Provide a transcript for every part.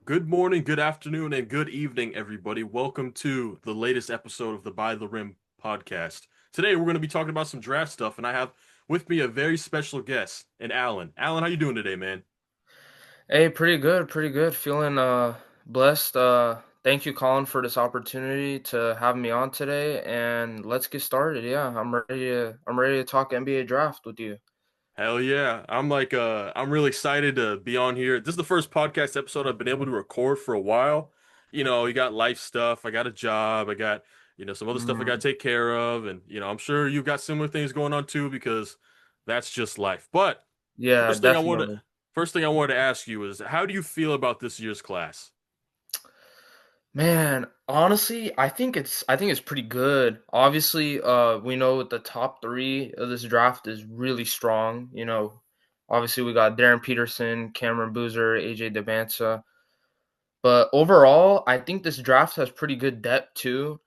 Good morning, good afternoon, and good evening, everybody. Welcome to the latest episode of the By the Rim podcast. Today, we're going to be talking about some draft stuff, and I have with me a very special guest, and Allen. Allen, how you doing today, man? Hey, pretty good, pretty good. Feeling blessed. Thank you, Colin, for this opportunity to have me on today. And let's get started. Yeah, I'm ready to talk NBA draft with you. Hell yeah. I'm really excited to be on here. This is the first podcast episode I've been able to record for a while. You got life stuff, I got a job, I got, some other stuff I got Mm, to take care of, and I'm sure you've got similar things going on too because that's just life. But yeah, First thing I wanted definitely. first thing I wanted to ask you is how do you feel about this year's class? Man, honestly, I think it's pretty good. Obviously, we know the top three of this draft is really strong. Obviously we got Darren Peterson, Cameron Boozer, AJ DeBansa. But overall, I think this draft has pretty good depth too.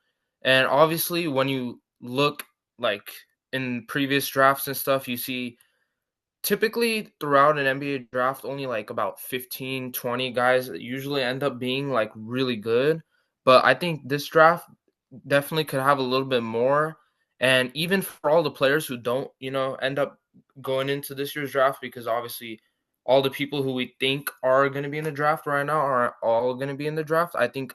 And obviously, when you look like in previous drafts and stuff, you see typically throughout an NBA draft, only like about 15, 20 guys usually end up being like really good. But I think this draft definitely could have a little bit more. And even for all the players who don't, end up going into this year's draft, because obviously all the people who we think are going to be in the draft right now are all going to be in the draft. I think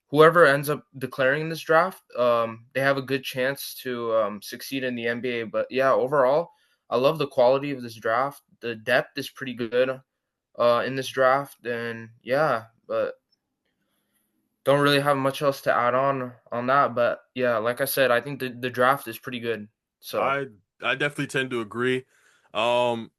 whoever ends up declaring this draft, they have a good chance to succeed in the NBA. But yeah, overall, I love the quality of this draft. The depth is pretty good in this draft, and yeah, but don't really have much else to add on that. But yeah, like I said, I think the draft is pretty good. So I I definitely tend to agree. Um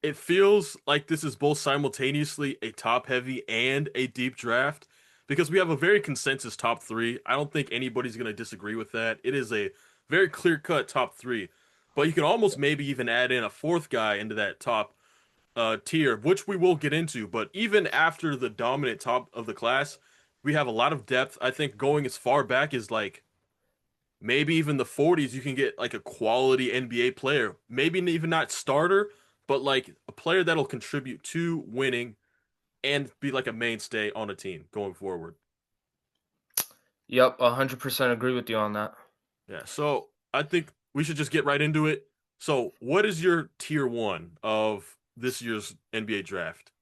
it feels like this is both simultaneously a top heavy and a deep draft because we have a very consensus top 3. I don't think anybody's going to disagree with that. It is a very clear-cut top 3. But you can almost maybe even add in a fourth guy into that top tier, which we will get into. But even after the dominant top of the class, we have a lot of depth. I think going as far back as like maybe even the 40s, you can get like a quality NBA player. Maybe even not starter, but like a player that'll contribute to winning and be like a mainstay on a team going forward. yep, 100% agree with you on that. Yeah, so I think we should just get right into it. So, what is your tier one of this year's NBA draft?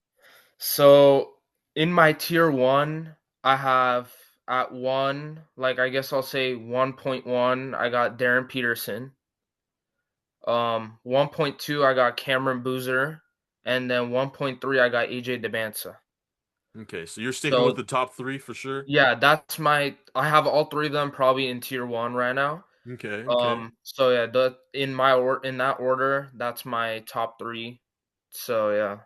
So in my tier one, I have at one, like I guess I'll say 1.1, I got Darren Peterson. 1.2, I got Cameron Boozer, and then 1.3, I got AJ DeBansa. Okay, so you're sticking with So the top three for sure. yeah, I have all three of them probably in tier one right now. Okay, okay. So yeah, in that order, that's my top three. So yeah.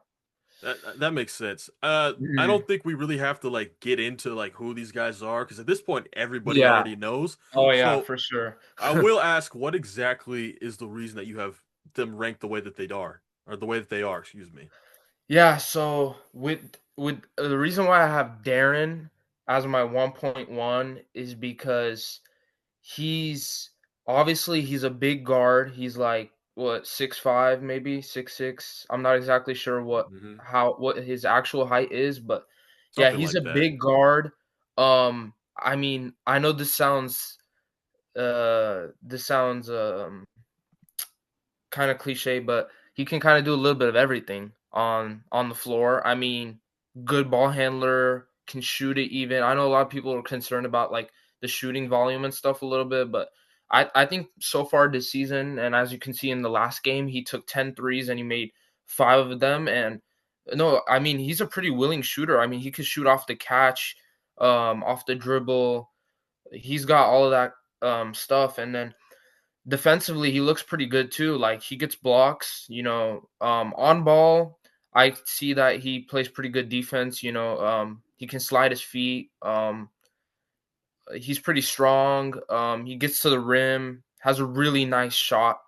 That makes sense. I Mhm. don't think we really have to like get into like who these guys are because at this point everybody Yeah. already knows. Oh yeah, So for sure. I will ask, what exactly is the reason that you have them ranked the way that they are, or the way that they are? Excuse me. Yeah, so with the reason why I have Darren as my 1.1 is because he's he's a big guard. He's like what 6'5", maybe 6'6". I'm not exactly sure Hmm. what his actual height is, but yeah, Something he's a like that. big guard. I mean, I know this sounds kind of cliche, but he can kind of do a little bit of everything on the floor. I mean, good ball handler, can shoot it even. I know a lot of people are concerned about like the shooting volume and stuff a little bit, but I think so far this season, and as you can see in the last game, he took 10 threes and he made 5 of them. And no, I mean, he's a pretty willing shooter. I mean, he could shoot off the catch, off the dribble. He's got all of that stuff. And then defensively, he looks pretty good too. Like he gets blocks, on ball. I see that he plays pretty good defense. He can slide his feet. He's pretty strong. He gets to the rim, has a really nice shot.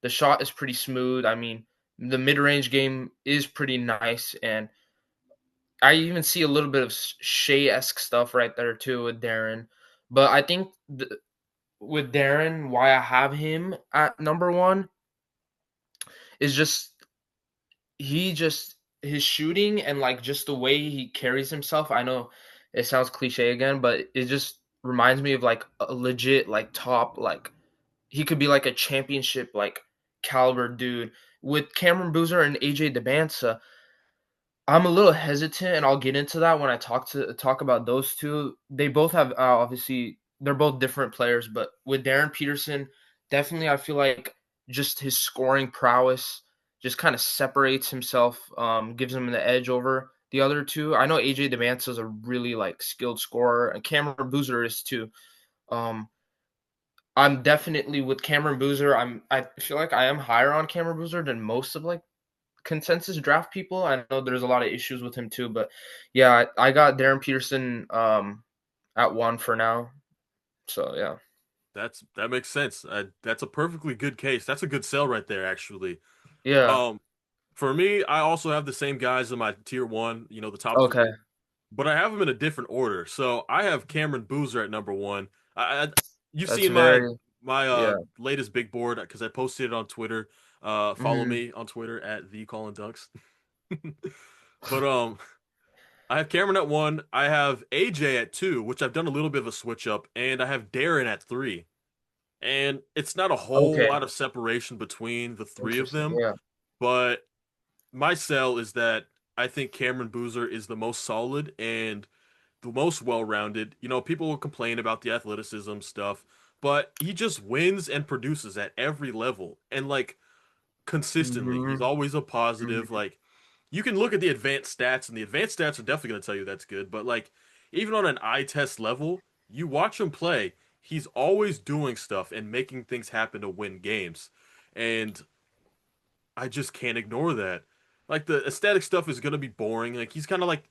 The shot is pretty smooth. I mean, the mid range game is pretty nice, and I even see a little bit of Shea esque stuff right there too with Darren. But I think with Darren, why I have him at number one is just he just his shooting and like just the way he carries himself. I know it sounds cliche again, but it just reminds me of like a legit like top like he could be like a championship like caliber dude. With Cameron Boozer and AJ Debansa, I'm a little hesitant, and I'll get into that when I talk about those two. They both have obviously they're both different players, but with Darren Peterson, definitely I feel like just his scoring prowess just kind of separates himself, gives him the edge over the other two. I know AJ Devansa is a really like skilled scorer, and Cameron Boozer is too. Um, I'm definitely with Cameron Boozer. I feel like I am higher on Cameron Boozer than most of like consensus draft people. I know there's a lot of issues with him too, but yeah, I got Darren Peterson at 1 for now. So yeah. That makes sense. That's a perfectly good case. That's a good sell right there, actually. Yeah. Um, for me, I also have the same guys in my tier one, the top Okay. three, but I have them in a different order. So I have Cameron Boozer at number one. You've That's seen my very my yeah. latest big board because I posted it on Twitter. Follow Mhm. me on Twitter at the Collin Dunks. But I have Cameron at one. I have AJ at two, which I've done a little bit of a switch up, and I have Darren at three. And it's not a whole Okay. lot of separation between the three of Interesting. them, Yeah. but my sell is that I think Cameron Boozer is the most solid and the most well-rounded. People will complain about the athleticism stuff, but he just wins and produces at every level and like consistently. He's Mhm. always a positive. Mhm. Like you can look at the advanced stats, and the advanced stats are definitely going to tell you that's good. But like even on an eye test level, you watch him play, he's always doing stuff and making things happen to win games. And I just can't ignore that. Like the aesthetic stuff is going to be boring. Like he's kind of like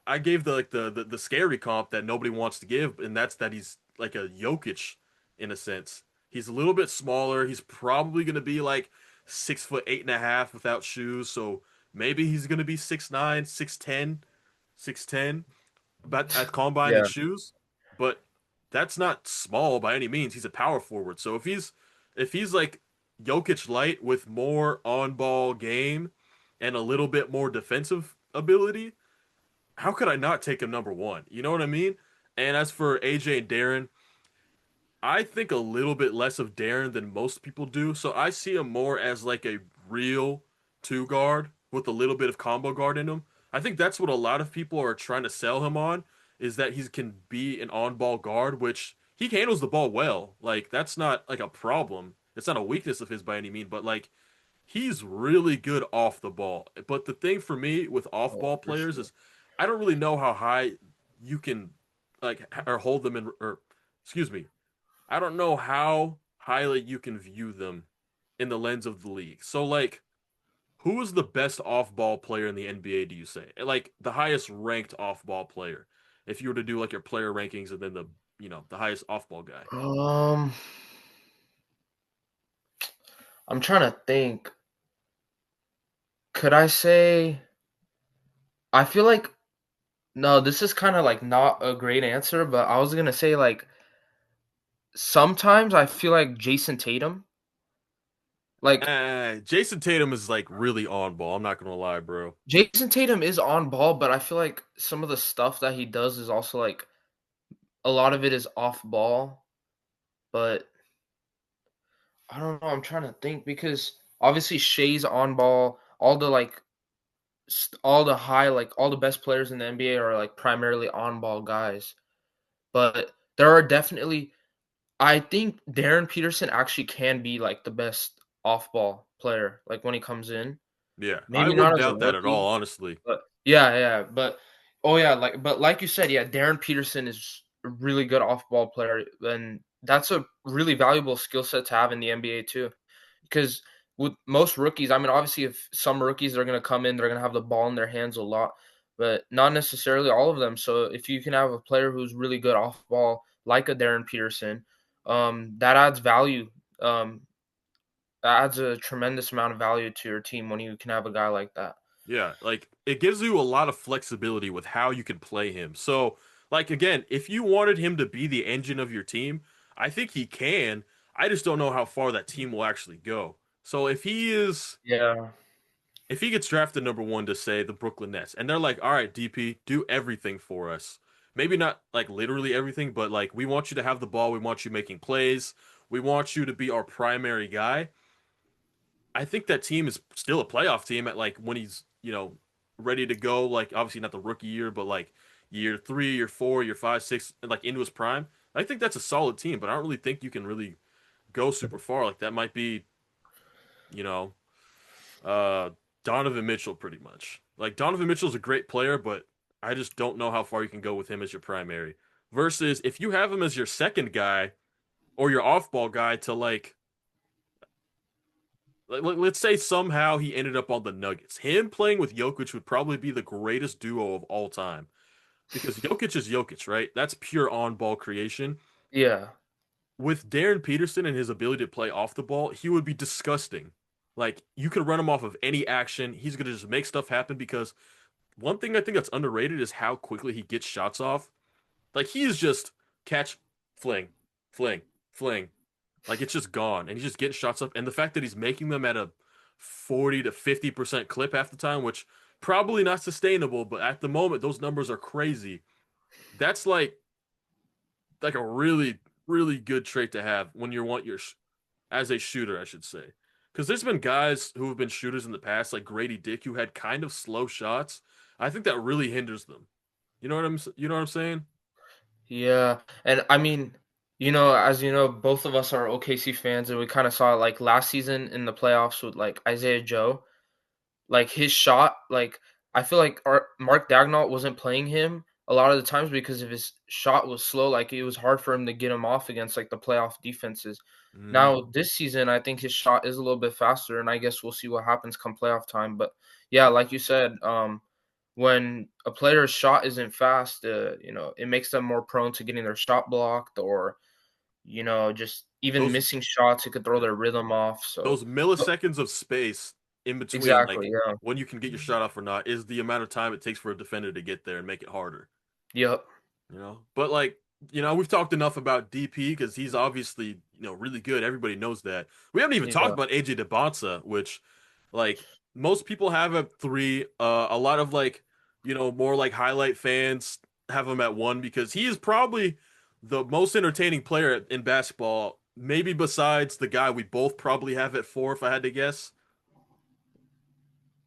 I gave the scary comp that nobody wants to give, and that's that he's like a Jokic in a sense. He's a little bit smaller. He's probably gonna be like 6 foot 8.5 without shoes. So maybe he's gonna be 6'9", 6'10", 6'10", but at combine in Yeah. shoes. But that's not small by any means. He's a power forward. So if he's like Jokic light with more on ball game and a little bit more defensive ability, how could I not take him number one? You know what I mean? And as for AJ and Darren, I think a little bit less of Darren than most people do. So I see him more as like a real two guard with a little bit of combo guard in him. I think that's what a lot of people are trying to sell him on is that he can be an on-ball guard, which he handles the ball well. Like that's not like a problem. It's not a weakness of his by any mean, but like he's really good off the ball. But the thing for me with off Oh, ball for players sure. is I don't really know how high you can like or hold them in or excuse me. I don't know how highly you can view them in the lens of the league. So like who is the best off ball player in the NBA, do you say? Like the highest ranked off ball player. If you were to do like your player rankings and then the highest off ball guy. Um I'm trying to think. Could I say I feel like no, this is kind of like not a great answer, but I was going to say like sometimes I feel like Jason Tatum like Jason Tatum is like really on ball. I'm not gonna lie, bro. Jason Tatum is on ball, but I feel like some of the stuff that he does is also like a lot of it is off ball. But I don't know. I'm trying to think because obviously Shea's on ball. All the like, all the high, like all the best players in the NBA are like primarily on ball guys. But there are definitely, I think Darren Peterson actually can be like the best off ball player. Like when he comes in, Yeah, I maybe not wouldn't as a doubt that at rookie. all, honestly. But yeah, yeah, but oh yeah, like you said, yeah, Darren Peterson is a really good off-ball player, and that's a really valuable skill set to have in the NBA too. Because with most rookies, I mean, obviously, if some rookies are going to come in, they're going to have the ball in their hands a lot, but not necessarily all of them. So if you can have a player who's really good off ball, like a Darren Peterson, that adds value. That adds a tremendous amount of value to your team when you can have a guy like that. Yeah, like it gives you a lot of flexibility with how you can play him. So, like again, if you wanted him to be the engine of your team, I think he can. I just don't know how far that team will actually go. So if he is Yeah. if he gets drafted number one to say the Brooklyn Nets, and they're like, all right, DP, do everything for us. Maybe not like literally everything, but like we want you to have the ball, we want you making plays, we want you to be our primary guy. I think that team is still a playoff team at like when he's, ready to go, like obviously not the rookie year, but like year 3, year 4, year 5, 6, and like into his prime. I think that's a solid team, but I don't really think you can really go super far. Like that might be, you know, uh Donovan Mitchell pretty much. Like Donovan Mitchell's a great player, but I just don't know how far you can go with him as your primary. Versus if you have him as your second guy or your off-ball guy to let's say somehow he ended up on the Nuggets. Him playing with Jokic would probably be the greatest duo of all time because Jokic is Jokic, right? That's pure on-ball creation. Yeah. With Darren Peterson and his ability to play off the ball, he would be disgusting. Like you could run him off of any action. He's gonna just make stuff happen because one thing I think that's underrated is how quickly he gets shots off. Like he is just catch, fling, fling, fling. Like it's just gone, and he's just getting shots up. And the fact that he's making them at a 40 to 50% clip half the time, which probably not sustainable, but at the moment those numbers are crazy. That's like a really really good trait to have when you want your as a shooter, I should say. Because there's been guys who have been shooters in the past, like Grady Dick, who had kind of slow shots. I think that really hinders them. You know what I'm saying? Yeah, and I mean, as you know, both of us are OKC fans, and we kind of saw it like last season in the playoffs with like Isaiah Joe. Like his shot, like I feel like Mark Dagnall wasn't playing him a lot of the times because if his shot was slow. Like it was hard for him to get him off against like the playoff defenses. Hmm. Now this season, I think his shot is a little bit faster, and I guess we'll see what happens come playoff time. But yeah, like you said, when a player's shot isn't fast, it makes them more prone to getting their shot blocked or just even Those missing shots. It could throw yeah, their rhythm off. So those milliseconds of space in between, exactly, like yeah, when you can get your shot off or not, is the amount of time it takes for a defender to get there and make it harder. yep, But like, we've talked enough about DP because he's obviously, really good. Everybody knows that. We haven't even talked yeah. about AJ DeBonsa, which like most people have at 3. A lot of like, more like highlight fans have him at 1 because he is probably the most entertaining player in basketball, maybe besides the guy we both probably have at 4 if I had to guess.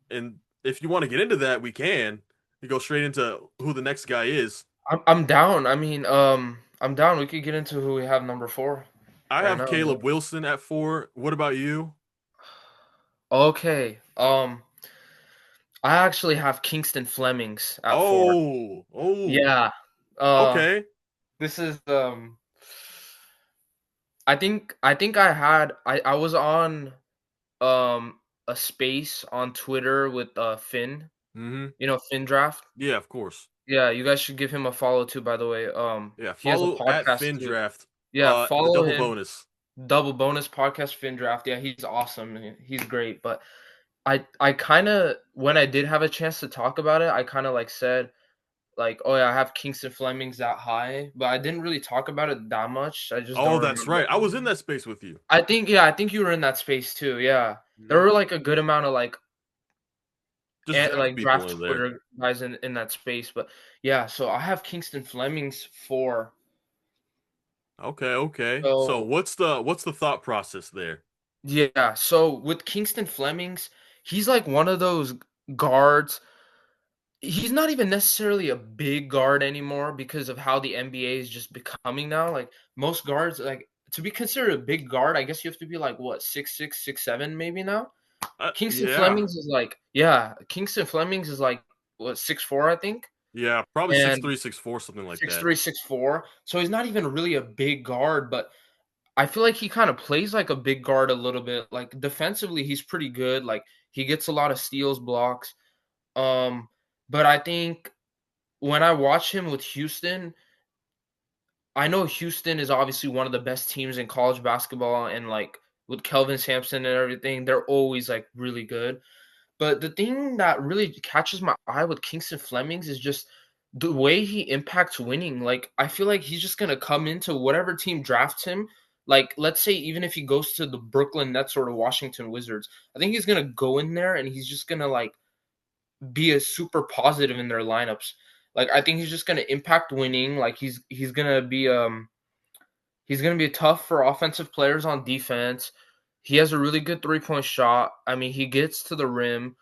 And if you want to get into that, we can. You go straight into who the next guy is. I'm down. I mean, I'm down. We could get into who we have number 4 I right have now. Caleb Wilson at 4. What about you? Okay. I actually have Kingston Flemings at 4. Oh, oh, Yeah. Uh, okay. this is I think I was on a space on Twitter with Finn. Hmm. You know Finn Draft. Yeah, of course. Yeah, you guys should give him a follow too. By the way, Yeah, he has a follow at podcast too. FinDraft. Yeah, The follow double him. bonus. Double bonus podcast Finn Draft. Yeah, he's awesome. He's great. But I kind of when I did have a chance to talk about it, I kind of like said like, oh yeah, I have Kingston Flemings that high, but I didn't really talk about it that much. I just don't Oh, that's remember. right. I was in that space with you. I think you were in that space too. Yeah, there Mhm. were like a good amount of like Just draft like people draft in there. Twitter guys in that space. But yeah, so I have Kingston Flemings 4. Okay, okay. So So what's the thought process there? yeah, so with Kingston Flemings, he's like one of those guards. He's not even necessarily a big guard anymore because of how the NBA is just becoming now. Like most guards, like to be considered a big guard, I guess you have to be like what 6'6", 6'7", maybe now. Yeah. Kingston Flemings is like what 6'4", I think, Yeah, probably six and three, 6'4", something like six that. three, 6'4". So he's not even really a big guard, but I feel like he kind of plays like a big guard a little bit. Like defensively, he's pretty good. Like he gets a lot of steals, blocks. Um, but I think when I watch him with Houston, I know Houston is obviously one of the best teams in college basketball, and like with Kelvin Sampson and everything, they're always like really good. But the thing that really catches my eye with Kingston Flemings is just the way he impacts winning. Like I feel like he's just gonna come into whatever team drafts him. Like, let's say even if he goes to the Brooklyn Nets or the Washington Wizards, I think he's gonna go in there and he's just gonna like be a super positive in their lineups. Like I think he's just gonna impact winning. Like he's gonna be tough for offensive players on defense. He has a really good 3-point shot. I mean, he gets to the rim.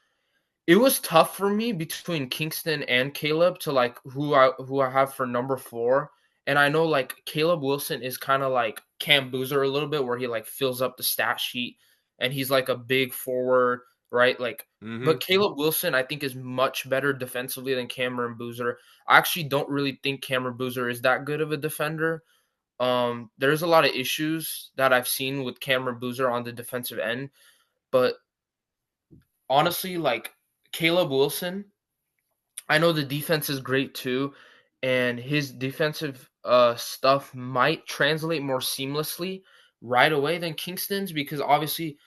It was tough for me between Kingston and Caleb to like who I have for number 4. And I know like Caleb Wilson is kind of like Cam Boozer a little bit where he like fills up the stat sheet and he's like a big forward, right? Like Mm-hmm. but Caleb Wilson I think is much better defensively than Cameron Boozer. I actually don't really think Cameron Boozer is that good of a defender. There's a lot of issues that I've seen with Cameron Boozer on the defensive end, but honestly, like Caleb Wilson, I know the defense is great too, and his defensive stuff might translate more seamlessly right away than Kingston's because obviously,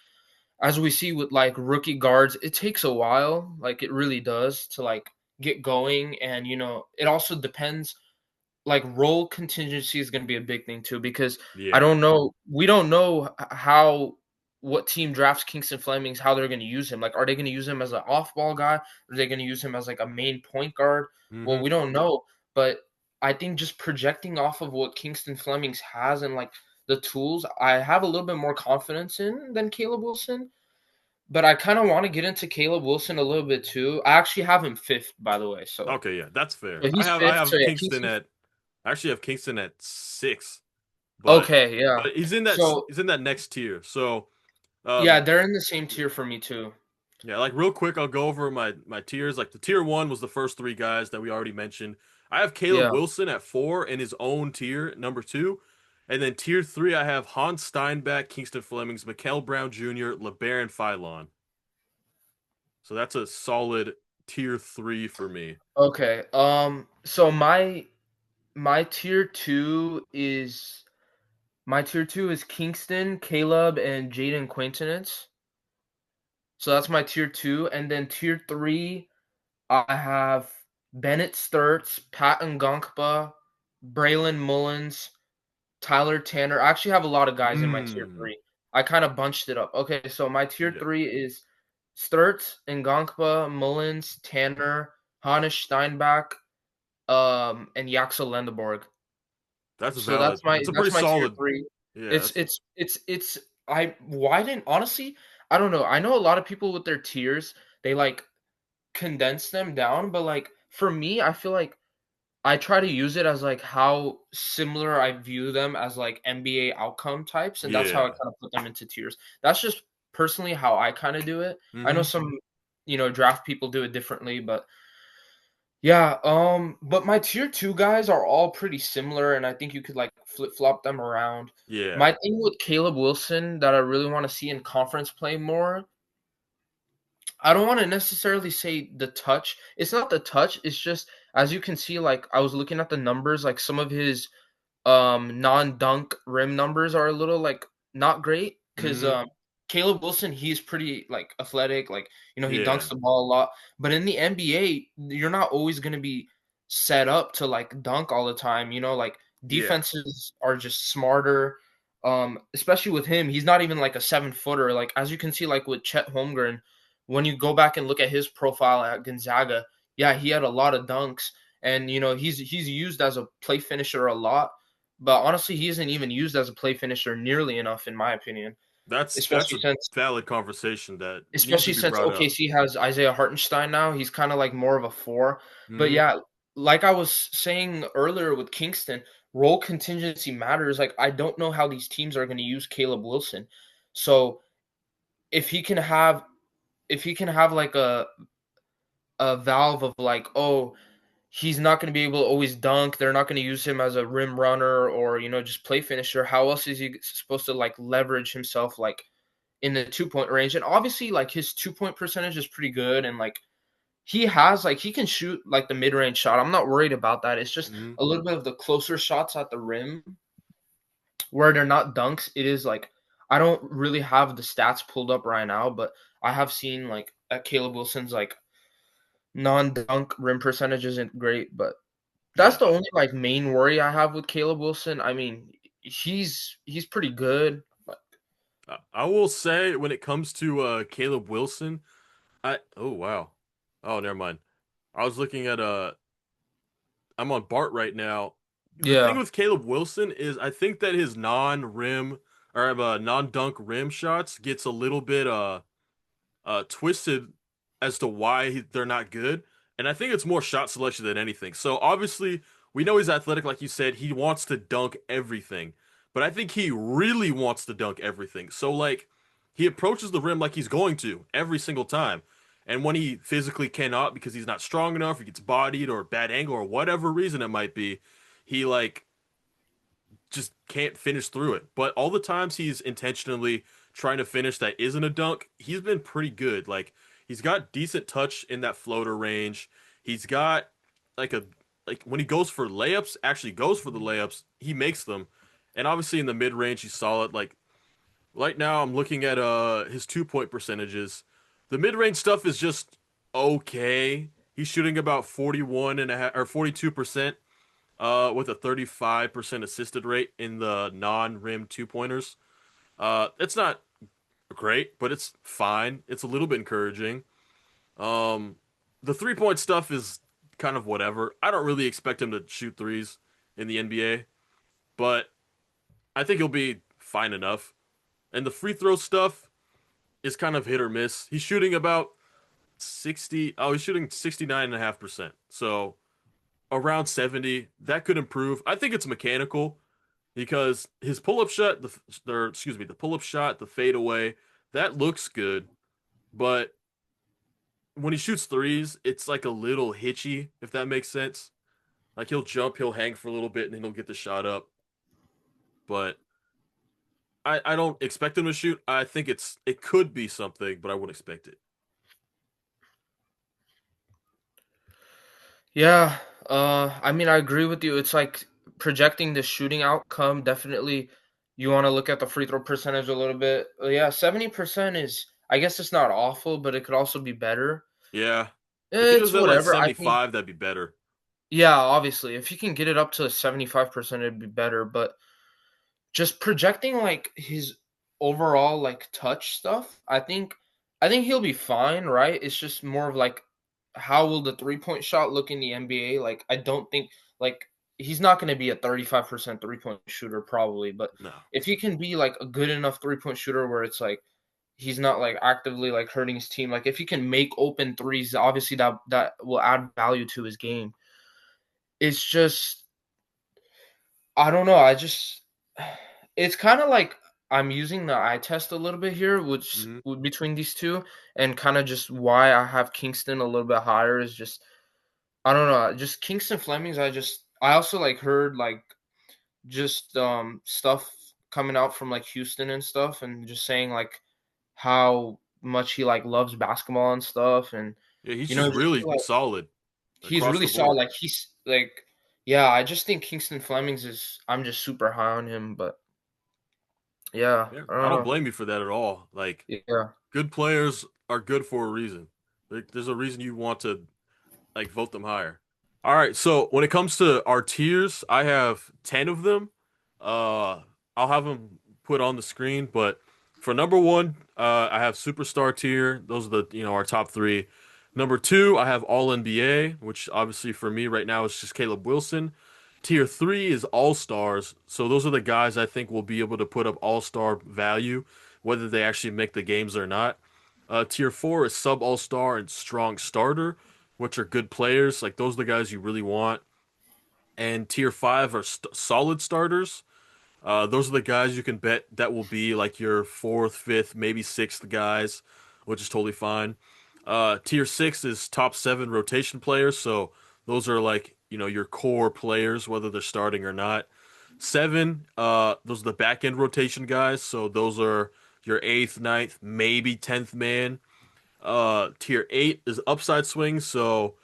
as we see with like rookie guards, it takes a while, like it really does to like get going, and it also depends like role contingency is going to be a big thing too because I Yeah. don't know we don't know how what team drafts Kingston Flemings how they're going to use him. Like are they going to use him as an off-ball guy? Are they going to use him as like a main point guard? Well, Mm-hmm. we don't know, but I think just projecting off of what Kingston Flemings has and like the tools, I have a little bit more confidence in than Caleb Wilson. But I kind of want to get into Caleb Wilson a little bit too. I actually have him fifth, by the way. So, Okay, yeah, that's fair. so I he's have I fifth. So have yeah, Kingston Kingston. at I actually have Kingston at 6, but Okay, yeah. he's in that So, he's in that next tier. So yeah, um they're in the same tier for me too. yeah, like real quick, I'll go over my tiers. Like the tier 1 was the first 3 guys that we already mentioned. I have Caleb Yeah. Wilson at 4 in his own tier, number 2. And then tier 3, I have Hans Steinbeck, Kingston Flemings, Mikael Brown Jr., LeBaron Philon. So that's a solid tier 3 for me. Okay. So my tier two is Kingston, Caleb, and Jaden Quaintonance. So that's my tier two, and then tier three, I have Bennett Sturts, Pat Ngongba, Braylon Mullins, Tyler Tanner. I actually have a lot of guys in my tier Mm. three. I kind of bunched it up. Okay, so my tier Yeah. three is Sturts, Ngongba, Mullins, Tanner, Hannes Steinbach, and Yaxel Lendeborg. That's So valid. That's a pretty that's my tier solid. 3. Yeah, It's it's it's it's I widen honestly, I don't know. I know a lot of people with their tiers, they like condense them down, but like for me, I feel like I try to use it as like how similar I view them as like NBA outcome types, and that's how I yeah. kind of put them into tiers. That's just personally how I kind of do it. I know Mm-hmm. some, draft people do it differently, but yeah, but my tier 2 guys are all pretty similar, and I think you could, like, flip-flop them around. Yeah. My thing with Caleb Wilson that I really wanna see in conference play more, I don't wanna necessarily say the touch. It's not the touch, it's just, as you can see, like, I was looking at the numbers, like, some of his non-dunk rim numbers are a little, like, not great 'cause, Mm-hmm. Caleb Wilson, he's pretty, like, athletic, like, he Yeah. dunks the ball a lot, but in the NBA, you're not always gonna be set up to, like, dunk all the time, like, Yeah. defenses are just smarter, especially with him, he's not even, like, a seven-footer, like, as you can see, like, with Chet Holmgren, when you go back and look at his profile at Gonzaga, yeah, he had a lot of dunks, and, he's used as a play finisher a lot, but honestly, he isn't even used as a play finisher nearly enough, in my opinion, That's especially a since valid conversation that needs to especially be since brought up. OKC has Isaiah Hartenstein now. He's kind of like more of a four. But Mm-hmm. yeah, like I was saying earlier with Kingston, role contingency matters. Like I don't know how these teams are going to use Caleb Wilson. So if he can have like a valve of like, oh, he's not going to be able to always dunk. They're not going to use him as a rim runner or just play finisher. How else is he supposed to like leverage himself like in the 2-point range? And obviously, like his 2-point percentage is pretty good, and like he can shoot like the mid range shot. I'm not worried about that. It's just Mm-hmm. a little bit of the closer shots at the rim where they're not dunks. It is like I don't really have the stats pulled up right now, but I have seen like at Caleb Wilson's like non-dunk rim percentage isn't great, but that's Yeah. the only like main worry I have with Caleb Wilson. I mean, he's pretty good. I will say when it comes to Caleb Wilson, I oh wow. Oh, never mind. I was looking at I'm on Bart right now. The thing Yeah, with Caleb Wilson is I think that his non-rim or non-dunk rim shots gets a little bit twisted as to why they're not good. And I think it's more shot selection than anything. So obviously, we know he's athletic, like you said. He wants to dunk everything, but I think he really wants to dunk everything. So like, he approaches the rim like he's going to every single time. And when he physically cannot because he's not strong enough, or gets bodied or bad angle or whatever reason it might be, he like just can't finish through it. But all the times he's intentionally trying to finish that isn't a dunk, he's been pretty good. Like he's got decent touch in that floater range. He's got like a like when he goes for layups, actually goes for the layups, he makes them. And obviously in the mid range he's solid. Like right now I'm looking at his 2 point percentages. The mid range stuff is just okay. He's shooting about 41 and a half or 42% with a 35% assisted rate in the non-rim two-pointers. It's not great, but it's fine. It's a little bit encouraging. Um, the three-point stuff is kind of whatever. I don't really expect him to shoot threes in the NBA, but I think he'll be fine enough. And the free throw stuff is kind of hit or miss. He's shooting about 60. Oh, he's shooting 69.5%. So around 70. That could improve. I think it's mechanical because his pull-up shot, the pull-up shot, the fadeaway, that looks good, but when he shoots threes, it's like a little hitchy, if that makes sense. Like he'll jump, he'll hang for a little bit, and then he'll get the shot up. But I don't expect him to shoot. I think it could be something, but I wouldn't expect it. yeah. I mean, I agree with you. It's like projecting the shooting outcome. Definitely, you want to look at the free throw percentage a little bit. Yeah, 70% is. I guess it's not awful, but it could also be better. Yeah, if he It's was at like whatever. I think. 75, that'd be better. Yeah, obviously, if you can get it up to 75%, it'd be better. But just projecting like his overall like touch stuff, I think he'll be fine, right? It's just more of like how will the three-point shot look in the NBA? Like I don't think like he's not going to be a 35% three-point shooter probably, but No. if he can be like a good enough three-point shooter where it's like he's not like actively like hurting his team, like if he can make open threes, obviously that will add value to his game. It's just I don't know. I just it's kind of like I'm using the eye test a little bit here, which Hmm. between these two, and kind of just why I have Kingston a little bit higher is just I don't know. Just Kingston Flemings. I also like heard like just stuff coming out from like Houston and stuff, and just saying like how much he like loves basketball and stuff, and Yeah, he's you know just just really like solid he's across really the solid. board. Like he's like yeah. I just think Kingston Flemings is. I'm just super high on him, but. Yeah, Yeah, I I don't don't know. blame you for that at all. Like, Yeah. good players are good for a reason. Like, there's a reason you want to like vote them higher. All right, so when it comes to our tiers, I have 10 of them. Uh, I'll have them put on the screen, but for number one, I have superstar tier. Those are our top three. Number two, I have all NBA, which obviously for me right now is just Caleb Wilson. Tier three is all stars. So those are the guys I think will be able to put up all star value, whether they actually make the games or not. Tier four is sub all star and strong starter, which are good players. Like those are the guys you really want. And tier five are solid starters. Those are the guys you can bet that will be like your fourth, fifth, maybe sixth guys, which is totally fine. Tier six is top seven rotation players. So those are like, your core players, whether they're starting or not. Seven, those are the back end rotation guys. So those are your eighth, ninth, maybe 10th man. Tier eight is upside swing. So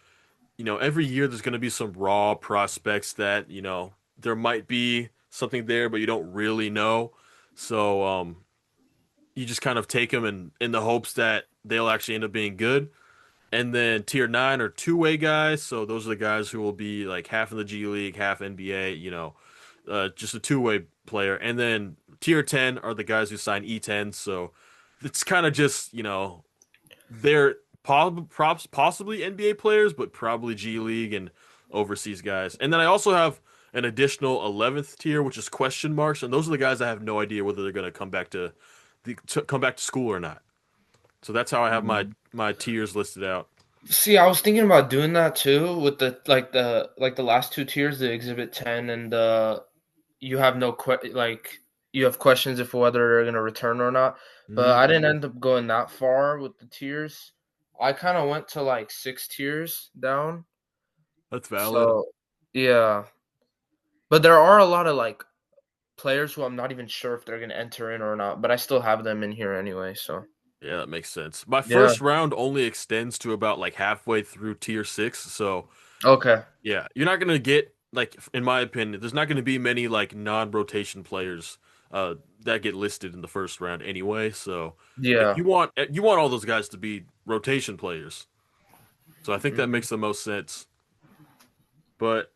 every year there's going to be some raw prospects that, there might be something there, but you don't really know. So, you just kind of take them in the hopes that they'll actually end up being good. And then tier nine are two-way guys. So those are the guys who will be like half in the G League, half NBA, just a two-way player, and then tier 10 are the guys who sign E10. So it's kind of just they're possibly NBA players, but probably G League and overseas guys. And then I also have an additional 11th tier, which is question marks, and those are the guys I have no idea whether they're going to come back to school or not. So that's how I have my tiers listed out. See, I was thinking about doing that too with the last two tiers, the Exhibit 10 and you have no you have questions if whether they're gonna return or not. But Mm, I didn't end up going that far with the tiers. I kind of went to like six tiers down. that's valid. So yeah, but there are a lot of like players who I'm not even sure if they're gonna enter in or not. But I still have them in here anyway. So Yeah, that makes sense. My yeah. first round only extends to about like halfway through tier 6, so Okay. yeah, you're not gonna get like, in my opinion, there's not gonna be many like non-rotation players uh that get listed in the first round anyway. So if Yeah. you want all those guys to be rotation players. So I think that Mhm. makes the most sense. But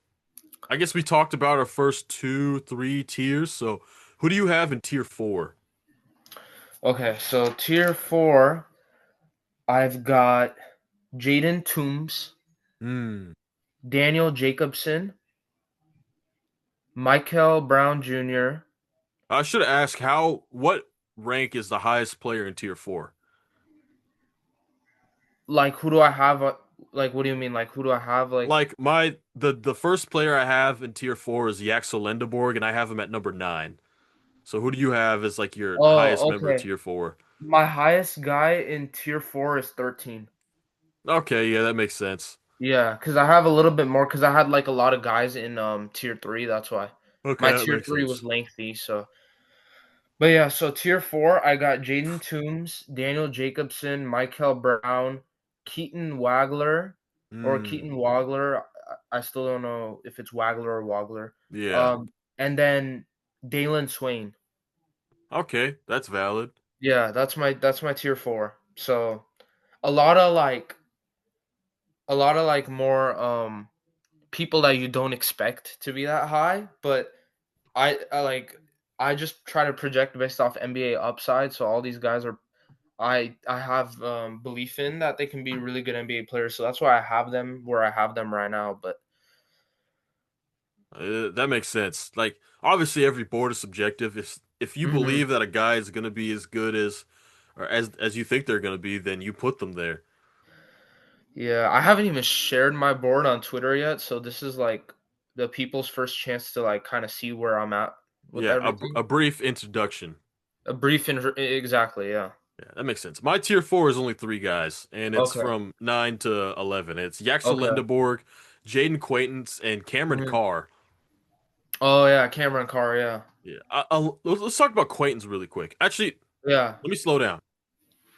I guess we talked about our first two, three tiers. So who do you have in tier 4? Okay. So tier four, I've got Jaden Toombs, Hmm. Daniel Jacobson, Michael Brown Jr. I should ask what rank is the highest player in tier 4? Like, who do I have? Like, what do you mean? Like, who do I have? Like, Like the first player I have in tier 4 is Yaxel Lendeborg, and I have him at number 9. So who do you have as like your highest oh, member of okay. tier 4? My highest guy in tier four is 13. Okay, yeah, that makes sense. Yeah, because I have a little bit more. Because I had like a lot of guys in tier three. That's why Okay, my that tier makes three was sense. lengthy. So, but yeah, so tier four, I got Jaden Toombs, Daniel Jacobson, Michael Brown, Keaton Wagler, or Hmm. Keaton Wagler. I still don't know if it's Wagler or Wagler. Yeah. And then Dalen Swain. Okay, that's valid. Yeah, that's my tier four. So a lot of like more people that you don't expect to be that high, but I like I just try to project based off NBA upside. So all these guys are I have belief in that they can be really good NBA players. So that's why I have them where I have them right now. But That makes sense. Like obviously every board is subjective. If you mhm. believe that a guy is going to be as good as or as you think they're going to be, then you put them there. Yeah, I haven't even shared my board on Twitter yet, so this is like the people's first chance to like kind of see where I'm at with Yeah, everything. a brief introduction. A brief exactly, yeah. Yeah, that makes sense. My tier 4 is only three guys, and it's Okay. from 9 to 11. It's Yaxel Okay. Lendeborg, Jaden Quaintance, and Cameron Mhm. Carr. Oh yeah, Cameron Carr, yeah. Yeah, let's talk about Quaintance really quick. Actually, Yeah. let me slow down.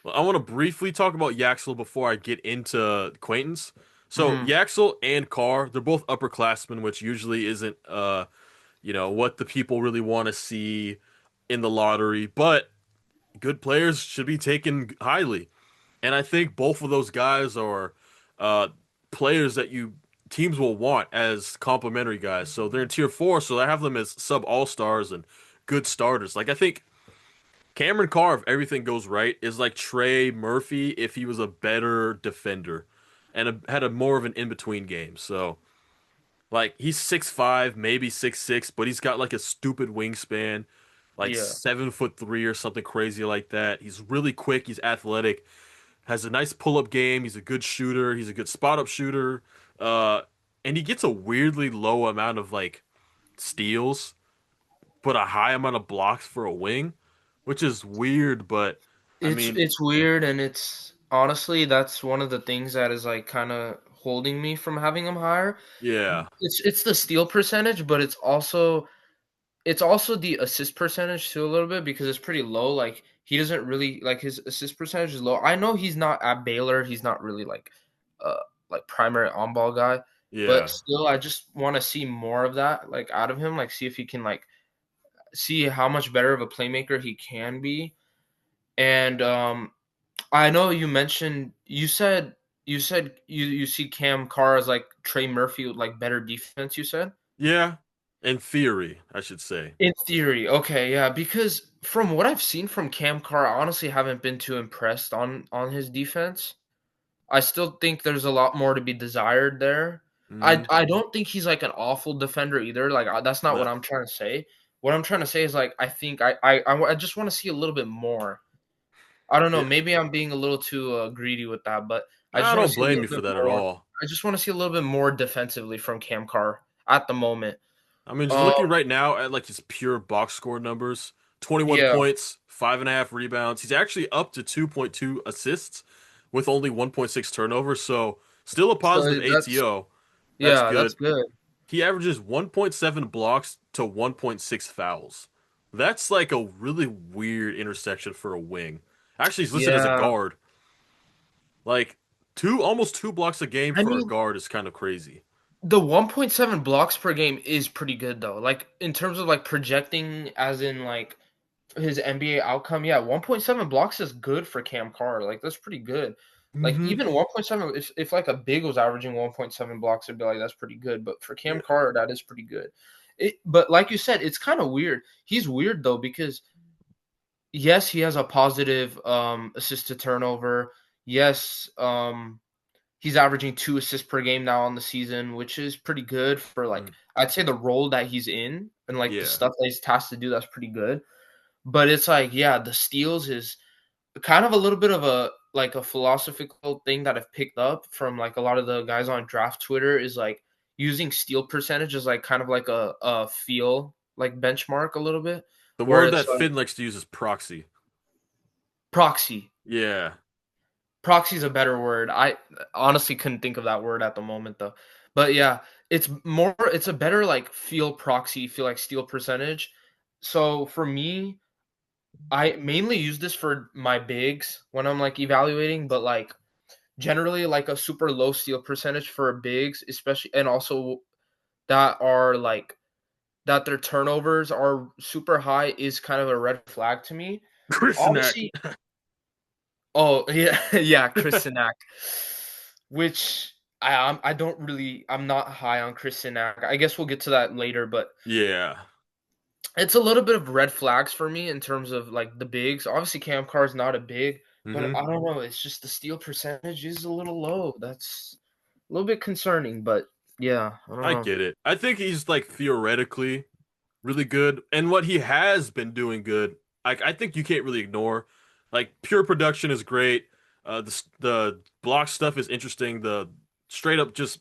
Well, I want to briefly talk about Yaxel before I get into Quaintance. So Mhm. Yaxel and Carr, they're both upperclassmen, which usually isn't what the people really want to see in the lottery, but good players should be taken highly. And I think both of those guys are uh, players that you teams will want as complementary guys. So they're in tier 4, so I have them as sub all stars and good starters. Like I think Cameron Carr, if everything goes right, is like Trey Murphy if he was a better defender and had a more of an in between game. So like he's 6'5", maybe 6'6", but he's got like a stupid wingspan, like Yeah. 7'3" or something crazy like that. He's really quick. He's athletic. Has a nice pull up game. He's a good shooter. He's a good spot up shooter. Uh, and he gets a weirdly low amount of like steals, but a high amount of blocks for a wing, which is weird. But I mean, It's weird and it's honestly that's one of the things that is like kind of holding me from having him higher. yeah, It's the steal percentage, but it's also the assist percentage too a little bit because it's pretty low. Like he doesn't really like his assist percentage is low. I know he's not at Baylor. He's not really uh like primary on ball guy, but yeah, still I just want to see more of that like out of him. Like see if he can like see how much better of a playmaker he can be. And I know you said you see Cam Carr as like Trey Murphy with like better defense. You said. yeah. In theory, I should say. In theory, okay, yeah, because from what I've seen from Cam Carr, I honestly haven't been too impressed on his defense. I still think there's a lot more to be desired there. I Hmm. I don't think he's, like, an awful defender either, like, that's not No. what I'm trying to say. What I'm trying to say is, like, I think I just wanna see a little bit more. I don't know, Yeah, maybe I'm being a little too, greedy with that, but I just I wanna don't see a blame little you for bit that at more. all. I just wanna see a little bit more defensively from Cam Carr at the moment. I mean, just Um, looking right now at like his pure box score numbers, 21 yeah, points, 5.5 rebounds. He's actually up to 2.2 assists with only 1.6 turnovers, so still a so positive that's ATO. That's yeah, that's good. good. He averages 1.7 blocks to 1.6 fouls. That's like a really weird intersection for a wing. Actually, he's listed as a Yeah, guard. Like almost 2 blocks a game I for a mean, guard is kind of crazy. the 1.7 blocks per game is pretty good though, like, in terms of, like, projecting as in, like, his NBA outcome, yeah, 1.7 blocks is good for Cam Carr, like, that's pretty good. Like, Hmm. even 1.7 if, like, a big was averaging 1.7 blocks, I'd be like, "That's pretty good," but for Yeah. Cam Carr, that is pretty good. But like you said, it's kinda weird. He's weird though because, yes, he has a positive, assist to turnover. Yes, he's averaging 2 assists per game now on the season, which is pretty good for, like, Mm. I'd say the role that he's in and, like, the Yeah. stuff that he's tasked to do, that's pretty good. But it's like, yeah, the steals is kind of a little bit of a like a philosophical thing that I've picked up from like a lot of the guys on draft Twitter is like using steal percentage as like kind of like a feel like benchmark a little bit The where word it's that like Finn likes to use is proxy. proxy. Yeah. Proxy is a better word. I honestly couldn't think of that word at the moment though. But yeah, it's a better like feel proxy, feel like steal percentage. So for me, I mainly use this for my bigs when I'm like evaluating, but like generally like a super low steal percentage for bigs, especially and also that are like that their turnovers are super high is kind of a red flag to me. Chris Nack. Obviously, oh yeah, yeah, Chris Sinak, which I don't really I'm not high on Chris Sinak. I guess we'll get to that later, but Yeah. it's a little bit of red flags for me in terms of like the bigs. Obviously, Cam Carr is not a big, but Hmm. I don't know. It's just the steal percentage is a little low. That's a little bit concerning, but yeah, I don't I know. get it. I think he's like theoretically really good, and what he has been doing good. Like I think you can't really ignore. Like pure production is great. The block stuff is interesting. The straight up just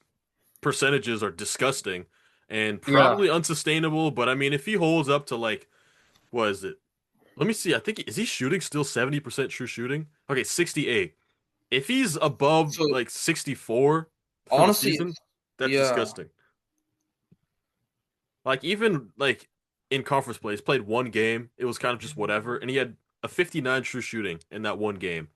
percentages are disgusting and Yeah. probably unsustainable. But I mean, if he holds up to like what is it? Let me see. I think is he shooting still 70% true shooting? Okay, 68. If he's above So like 64 for the honestly, season, that's yeah. disgusting. Like even like in conference play, he's played one game. It was kind of just whatever, and he had a 59 true shooting in that one game.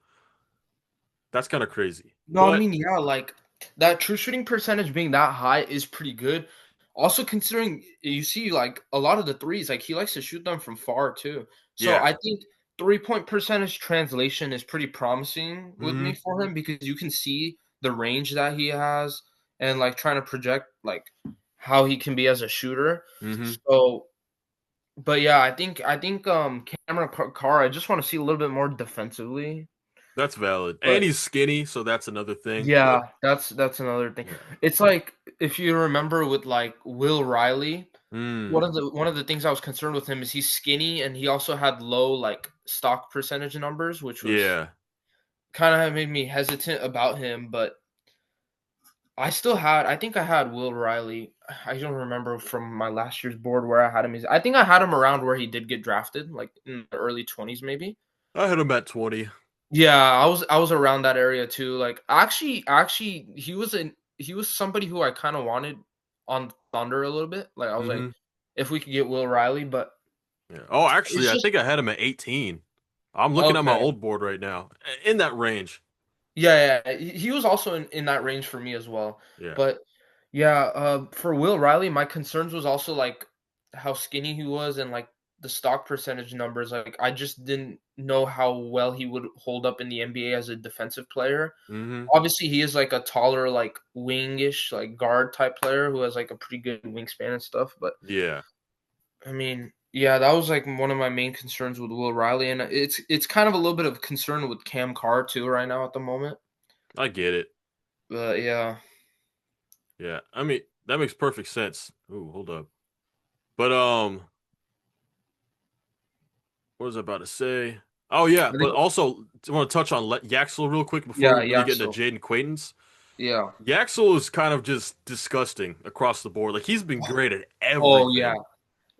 That's kind of crazy. No, I But mean, yeah, like that true shooting percentage being that high is pretty good. Also, considering you see, like a lot of the threes, like he likes to shoot them from far too. So yeah. I think 3-point percentage translation is pretty promising with me Hmm. for him because you can see the range that he has and like trying to project like how he can be as a shooter. Hmm. So, but yeah, I think Cameron Carr, I just want to see a little bit more defensively, That's valid. And but he's skinny, so that's another thing. But yeah, that's another thing. yeah. It's like if you remember with like Will Riley, Mm, one of the things I was concerned with him is he's skinny and he also had low like stock percentage numbers, which was yeah. kind of made me hesitant about him. But I think I had Will Riley. I don't remember from my last year's board where I had him. I think I had him around where he did get drafted, like in the early 20s maybe. I had him at 20. Yeah, I was around that area too. Like actually he was somebody who I kind of wanted on Thunder a little bit. Like I was like Hmm. if we could get Will Riley, but Yeah. Oh, actually, it's I just think I had him at 18. I'm looking at my okay. old board right now. In that range. Yeah, he was also in that range for me as well. Yeah. But yeah, for Will Riley, my concerns was also like how skinny he was and like the stock percentage numbers, like, I just didn't know how well he would hold up in the NBA as a defensive player. Hmm. Obviously, he is, like, a taller, like, wingish, like, guard type player who has, like, a pretty good wingspan and stuff, but, Yeah, I mean, yeah, that was, like, one of my main concerns with Will Riley, and it's kind of a little bit of concern with Cam Carr too right now at the moment, I get it. but yeah. Yeah, I mean that makes perfect sense. Ooh, hold up. But what was I about to say? Oh yeah, I but think also I want to touch on Yaxel real quick before we yeah, really get into Yaxel. Jaden Quaidens. Yeah. Yaxel is kind of just disgusting across the board. Like he's been great at Oh, yeah. everything.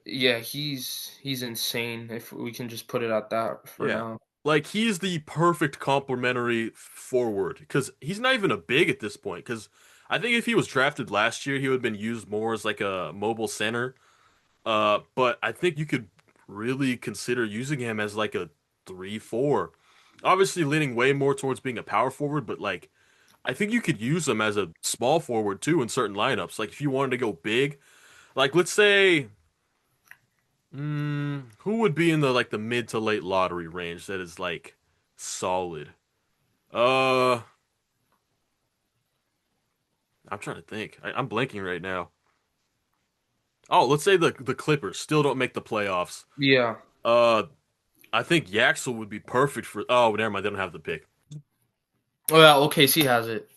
Yeah, he's insane, if we can just put it at that for Yeah. now. Like he's the perfect complementary forward because he's not even a big at this point. Because I think if he was drafted last year, he would have been used more as like a mobile center. But I think you could really consider using him as like a 3-4. Obviously, leaning way more towards being a power forward, but like I think you could use him as a small forward too in certain lineups. Like if you wanted to go big, like let's say, who would be in the like the mid to late lottery range that is like solid? Uh, I'm trying to think. I'm blanking right now. Oh, let's say the Clippers still don't make the playoffs. Yeah. Uh, I think Yaxel would be perfect for. Oh, never mind. They don't have the pick. Oh, yeah, OKC has it.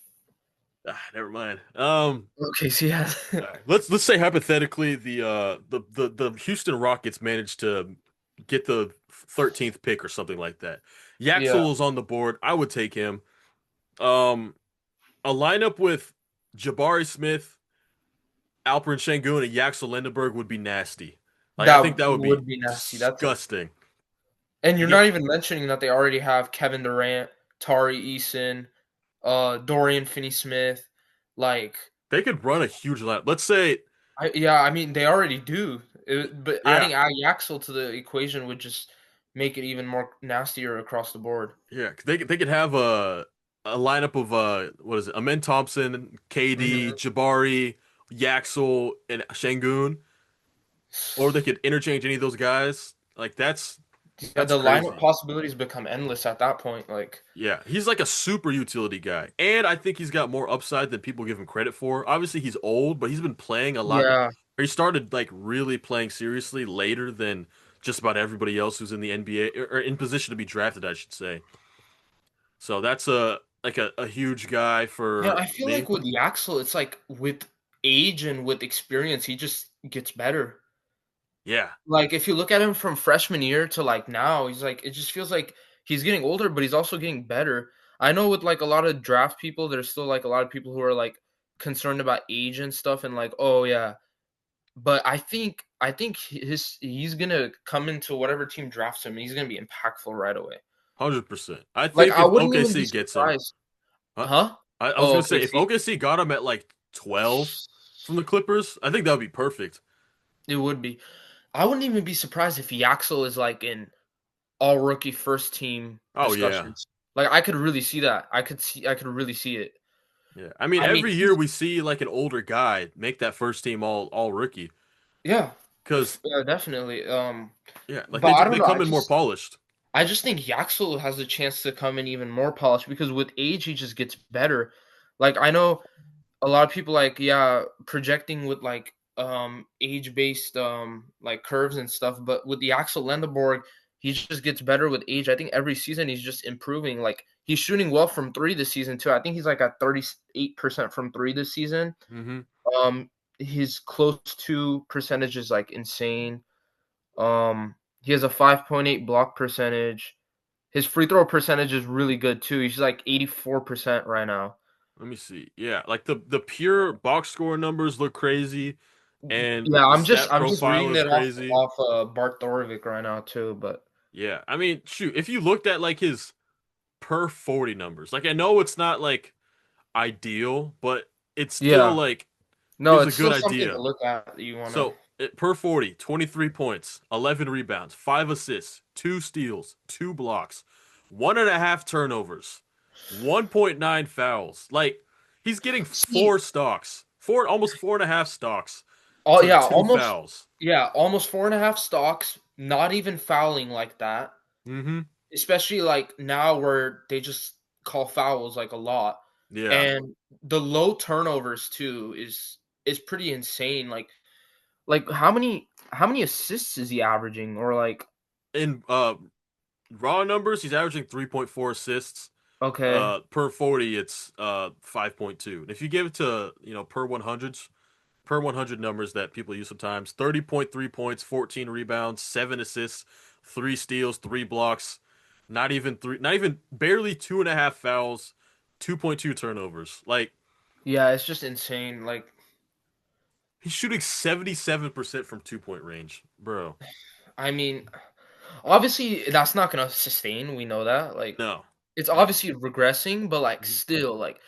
Never mind. OKC has All it. right. Let's say hypothetically the Houston Rockets managed to get the 13th pick or something like that. Yeah. Yaxel is on the board. I would take him. Um, a lineup with Jabari Smith, Alperen Şengün, and Yaxel Lindenberg would be nasty. Like I think That that would be would be nasty. That's a disgusting. and you're You get not even mentioning that they already have Kevin Durant, Tari Eason, Dorian Finney-Smith, like, they could run a huge lineup. Let's say I mean, they already do, but yeah, adding Axel to the equation would just make it even more nastier across the board. yeah. They could have a lineup of what is it? Amen Thompson, KD, Mhm. Jabari, Yaxel, and Şengün. Or they could interchange any of those guys. Like Yeah, that's the lineup crazy. possibilities become endless at that point, like Yeah, he's like a super utility guy, and I think he's got more upside than people give him credit for. Obviously, he's old, but he's been playing a lot. yeah. Or he started like really playing seriously later than just about everybody else who's in the NBA or in position to be drafted, I should say. So that's a huge guy Yeah, for I feel me. like with Yaxel, it's like with age and with experience, he just gets better. Yeah, Like, if you look at him from freshman year to, like, now, he's like it just feels like he's getting older, but he's also getting better. I know with, like, a lot of draft people, there's still, like, a lot of people who are, like, concerned about age and stuff and, like, "Oh, yeah." But I think he's gonna come into whatever team drafts him, he's gonna be impactful right away. 100%. I Like, think I if wouldn't even be OKC gets him, surprised. huh? Huh? I was Oh, gonna okay, say if see? OKC got him at like 12 from the Clippers, I think that would be perfect. It would be. I wouldn't even be surprised if Yaxel is, like, in all rookie first team Oh yeah. discussions. Like, I could really see that. I could really see it. Yeah. I mean, I mean, every year he's we see like an older guy make that first team all rookie yeah, cuz yeah, definitely, yeah, like but I don't they know, come in more polished. I just think Yaxel has a chance to come in even more polished because with age, he just gets better. Like, I know a lot of people, like, yeah, projecting with, like, age-based, like, curves and stuff, but with the Axel Lendeborg, he just gets better with age. I think every season he's just improving, like, he's shooting well from 3 this season too. I think he's, like, at 38% from 3 this season. Mhm. Um, his close to percentage is, like, insane. He has a 5.8 block percentage. His free throw percentage is really good too. He's, like, 84% right now. Let me see. Yeah, like the pure box score numbers look crazy and Yeah, the I'm just stat I'm just profile reading is it off crazy. off, Bart Thorovic right now too, but Yeah. I mean, shoot, if you looked at like his per 40 numbers, like I know it's not like ideal, but it's still yeah. like No, gives a it's good still something to idea. look at that you wanna So per 40, 23 points, 11 rebounds, 5 assists, 2 steals, 2 blocks, 1.5 turnovers, 1.9 fouls. Like he's getting see, 4 stocks, almost 4.5 stocks oh, to yeah, 2 fouls. almost 4.5 stocks, not even fouling like that, Hmm. especially like now where they just call fouls like a lot, Yeah. and the low turnovers too is pretty insane. Like how many assists is he averaging? Or like In raw numbers, he's averaging 3.4 assists. okay, Per 40, it's 5.2. And if you give it to, per 100 numbers that people use sometimes, 30.3 points, 14 rebounds, 7 assists, 3 steals, 3 blocks, not even barely 2.5 fouls, 2.2 turnovers. Like, yeah, it's just insane. Like he's shooting 77% from 2-point range, bro. I mean, obviously that's not gonna sustain. We know that. Like No, it's no. obviously regressing, but like Mhm. still like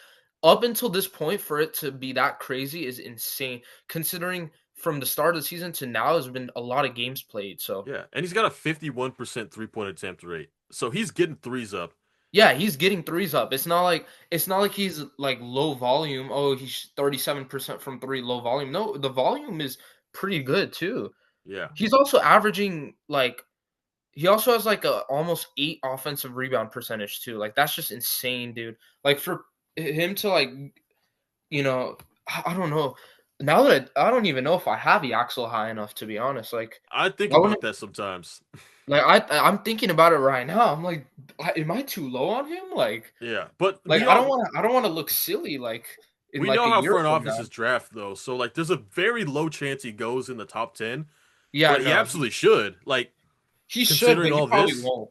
up until this point for it to be that crazy is insane. Considering from the start of the season to now has been a lot of games played. So Yeah, and he's got a 51% three-point attempt rate. So he's getting threes up. yeah, he's getting threes up. It's not like he's like low volume. Oh, he's 37% from three, low volume. No, the volume is pretty good too. Yeah. He's also averaging like he also has like a almost 8 offensive rebound percentage too. Like that's just insane, dude. Like for him to like, you know, I don't know. Now that I don't even know if I have the Axel high enough to be honest. Like I think I wouldn't about that sometimes. like I'm thinking about it right now. I'm like, am I too low on him? Like Yeah, but like I don't want to look silly like in we like know a how year front from now. offices draft though. So like there's a very low chance he goes in the top 10, Yeah, but he no. absolutely should. Like He should, considering but he all probably this. won't.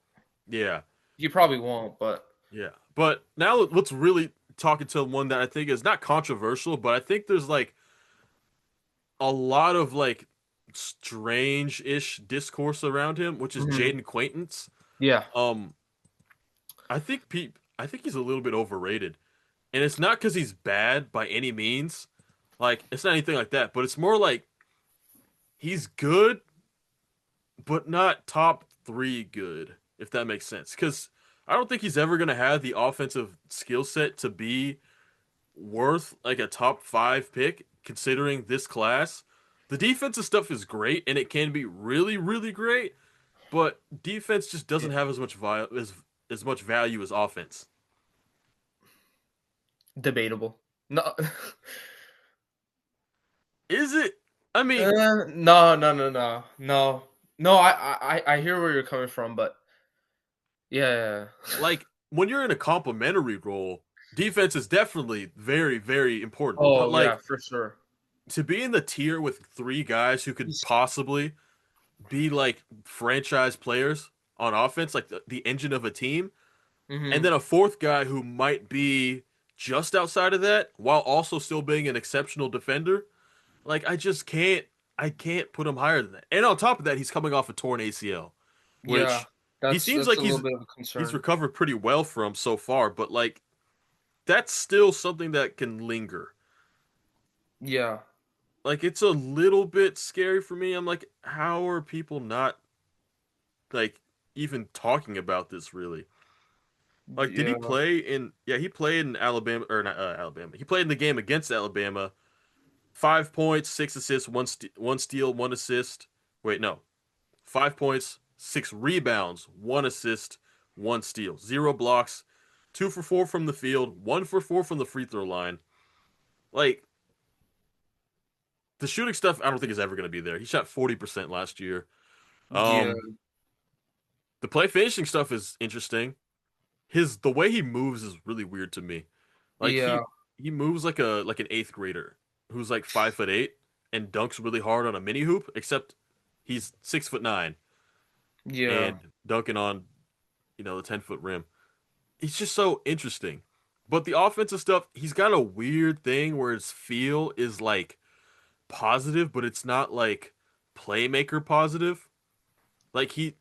Yeah. He probably won't, but Yeah. But now let's really talk into one that I think is not controversial, but I think there's like a lot of like strange-ish discourse around him, which is mhm. Jaden Quaintance. Yeah. Um I think he's a little bit overrated. And it's not because he's bad by any means. Like, it's not anything like that, but it's more like he's good, but not top three good, if that makes sense. Because I don't think he's ever going to have the offensive skill set to be worth like a top five pick, considering this class. The defensive stuff is great, and it can be really, really great, but defense just doesn't have as much value as offense. Debatable. No. Is it? I mean, No, no, no, no, no, no. I hear where you're coming from, but yeah, like when you're in a complementary role, defense is definitely very, very important. But oh yeah, like for sure. to be in the tier with three guys who could He's possibly be like franchise players on offense, like the engine of a team, and hmm then a fourth guy who might be just outside of that while also still being an exceptional defender. Like I can't put him higher than that. And on top of that, he's coming off a torn ACL, yeah. which he That's seems that's like a little bit of a he's concern. recovered pretty well from so far, but like that's still something that can linger. Yeah, Like it's a little bit scary for me. I'm like, how are people not like even talking about this really? Like, did he yeah, play in? Yeah, he played in Alabama or not Alabama. He played in the game against Alabama. 5 points, 6 assists, one steal, one assist. Wait, no, 5 points, 6 rebounds, one assist, one steal, 0 blocks, 2 for 4 from the field, 1 for 4 from the free throw line. Like the shooting stuff, I don't think is ever going to be there. He shot 40% last year. yeah, Um, the play finishing stuff is interesting. The way he moves is really weird to me. Like yeah, he moves like a like an eighth grader who's like 5'8" and dunks really hard on a mini hoop, except he's 6'9" yeah, and dunking on the 10-foot rim. He's just so interesting. But the offensive stuff, he's got a weird thing where his feel is like positive, but it's not like playmaker positive. Like a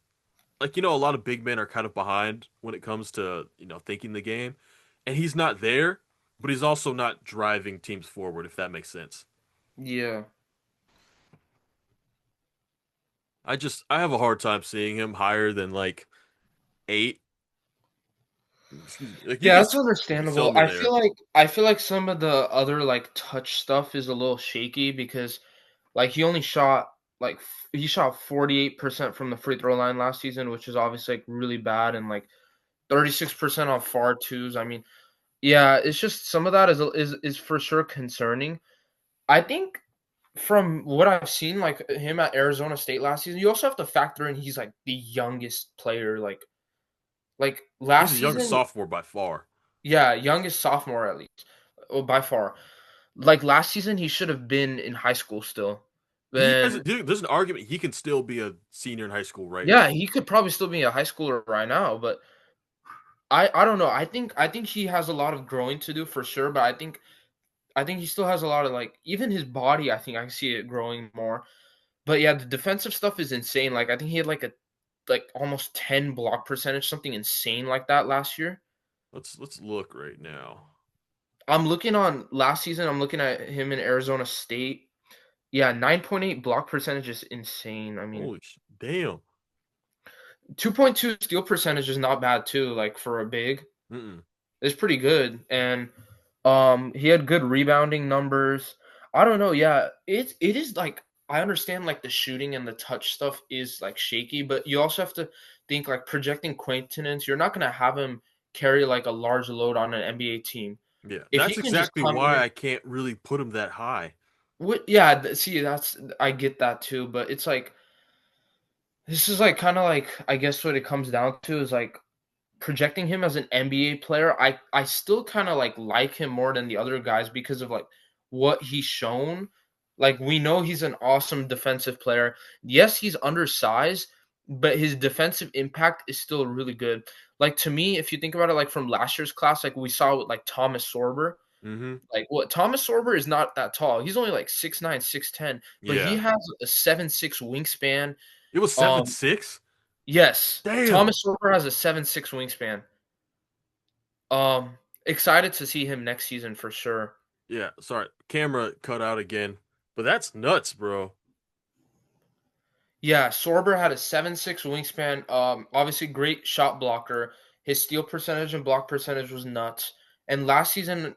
lot of big men are kind of behind when it comes to, thinking the game. And he's not there, but he's also not driving teams forward, if that makes sense. yeah. I have a hard time seeing him higher than like 8. Excuse me. Like Yeah, that's you can sell understandable. me I feel there. like I feel like some of the other like touch stuff is a little shaky because like he only shot like he shot 48% from the free throw line last season, which is obviously like really bad, and like 36% on far twos. I mean, yeah, it's just some of that is for sure concerning. I think from what I've seen, like him at Arizona State last season, you also have to factor in he's like the youngest player. Like He's last the youngest season, sophomore by far. yeah, youngest sophomore at least, by far. Like last season, he should have been in high school still. He has Then dude, there's an argument he can still be a senior in high school right yeah, now. he could probably still be a high schooler right now, but I don't know. I think he has a lot of growing to do for sure, but I think he still has a lot of like even his body, I think I see it growing more. But yeah, the defensive stuff is insane. Like I think he had like almost 10 block percentage, something insane like that last year. Let's look right now. I'm looking on last season, I'm looking at him in Arizona State. Yeah, 9.8 block percentage is insane. I mean, Damn. 2.2 steal percentage is not bad too, like for a big. Mm-mm. It's pretty good. And he had good rebounding numbers. I don't know, yeah. It is like I understand like the shooting and the touch stuff is like shaky, but you also have to think like projecting Quaintonance, you're not gonna have him carry like a large load on an NBA team. Yeah, If he that's can just exactly come why in I can't really put him that high. yeah, see that's I get that too, but it's like this is like kind of like I guess what it comes down to is like projecting him as an NBA player, I still kind of like him more than the other guys because of like what he's shown. Like we know he's an awesome defensive player. Yes, he's undersized, but his defensive impact is still really good. Like to me, if you think about it, like from last year's class, like we saw with like Thomas Sorber, Mm-hmm. like what Thomas Sorber is not that tall. He's only like 6'9", 6'10", but he Yeah. has a 7'6" wingspan. It was seven Um, six. yes, Damn. Thomas Sorber has a 7'6" wingspan. Excited to see him next season for sure. Yeah, sorry. Camera cut out again. But that's nuts, bro. Yeah, Sorber had a 7'6" wingspan. Obviously great shot blocker. His steal percentage and block percentage was nuts. And last season,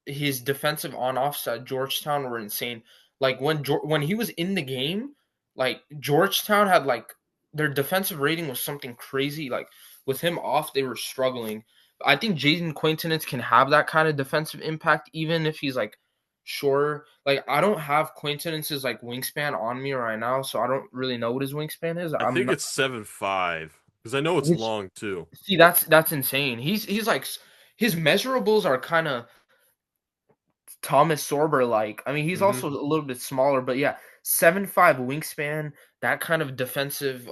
his defensive on-offs at Georgetown were insane. Like when he was in the game, like Georgetown had like their defensive rating was something crazy. Like with him off, they were struggling. I think Jaden Quaintonance can have that kind of defensive impact, even if he's like shorter. Like I don't have Quaintonance's like wingspan on me right now, so I don't really know what his wingspan is. I I'm think not. it's 7'5" because I know it's Which long too. see that's insane. He's like his measurables are kind of Thomas Sorber like. I mean, he's Mm-hmm. also a little bit smaller, but yeah, 7'5" wingspan, that kind of defensive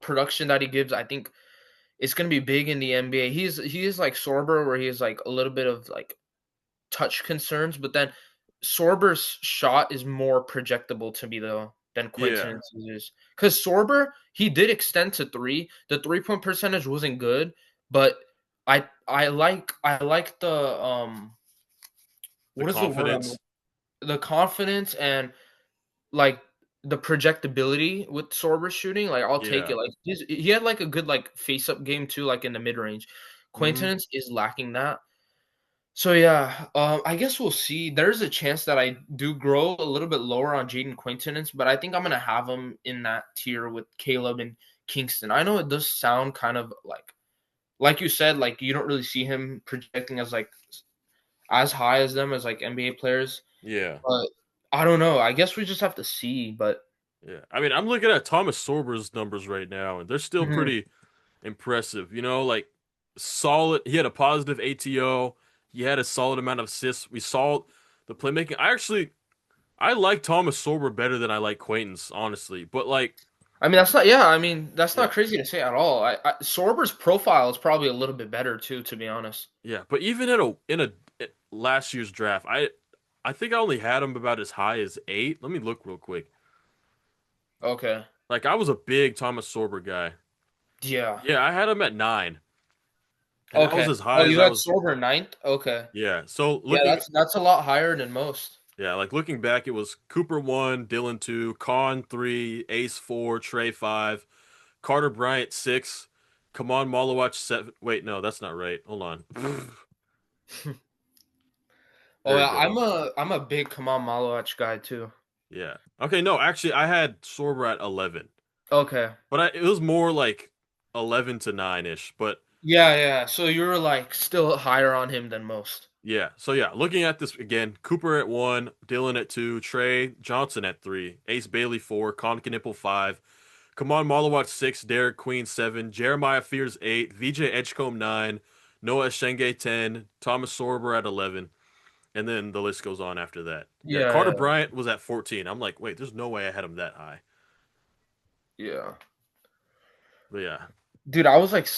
production that he gives, I think it's gonna be big in the NBA. He is like Sorber where he is like a little bit of like touch concerns, but then Sorber's shot is more projectable to me though than Yeah. Quinton's is. Because Sorber, he did extend to three. The 3-point percentage wasn't good, but I like the The what is the word confidence. the confidence and like the projectability with Sorber shooting, like I'll take Yeah. it. Like he had like a good like face up game too, like in the mid range. Mm-hmm. Quaintance is lacking that. So yeah, I guess we'll see. There's a chance that I do grow a little bit lower on Jaden Quaintance, but I think I'm gonna have him in that tier with Caleb and Kingston. I know it does sound kind of like you said, like you don't really see him projecting as like as high as them as like NBA players, Yeah. but I don't know. I guess we just have to see. But Yeah. I mean, I'm looking at Thomas Sorber's numbers right now, and they're still mhm. pretty impressive. Like solid. He had a positive ATO. He had a solid amount of assists. We saw the playmaking. I like Thomas Sorber better than I like Quaintance, honestly. But like, I mean, that's not. Yeah, I mean, that's not yeah, crazy to say at all. Sorber's profile is probably a little bit better too, to be honest. yeah. But even in a last year's draft, I think I only had him about as high as 8. Let me look real quick. Okay. Like I was a big Thomas Sorber guy. Yeah. Yeah, I had him at 9, and that was Okay. as Oh, high as you I had was. Sorber ninth. Okay. Yeah. So Yeah, looking, that's a lot higher than most. yeah, like looking back, it was Cooper 1, Dylan 2, Con 3, Ace 4, Trey 5, Carter Bryant 6, Come on Malawach 7. Wait, no, that's not right. Hold on. Oh There you yeah, go. I'm a big Kamal Malowach guy too. Yeah. Okay, no, actually I had Sorber at 11. Okay. But it was more like 11 to 9-ish, but Yeah, yeah. So you're like still higher on him than most. yeah. So yeah, looking at this again, Cooper at 1, Dylan at 2, Trey Johnson at 3, Ace Bailey 4, Con Knipple 5, Kamon Malawat 6, Derek Queen 7, Jeremiah Fears 8, VJ Edgecombe 9, Noah Shenge 10, Thomas Sorber at 11, and then the list goes on after that. Yeah, Carter Yeah, Bryant was at 14. I'm like, wait, there's no way I had him that high. yeah, yeah. But yeah. Dude, I was like,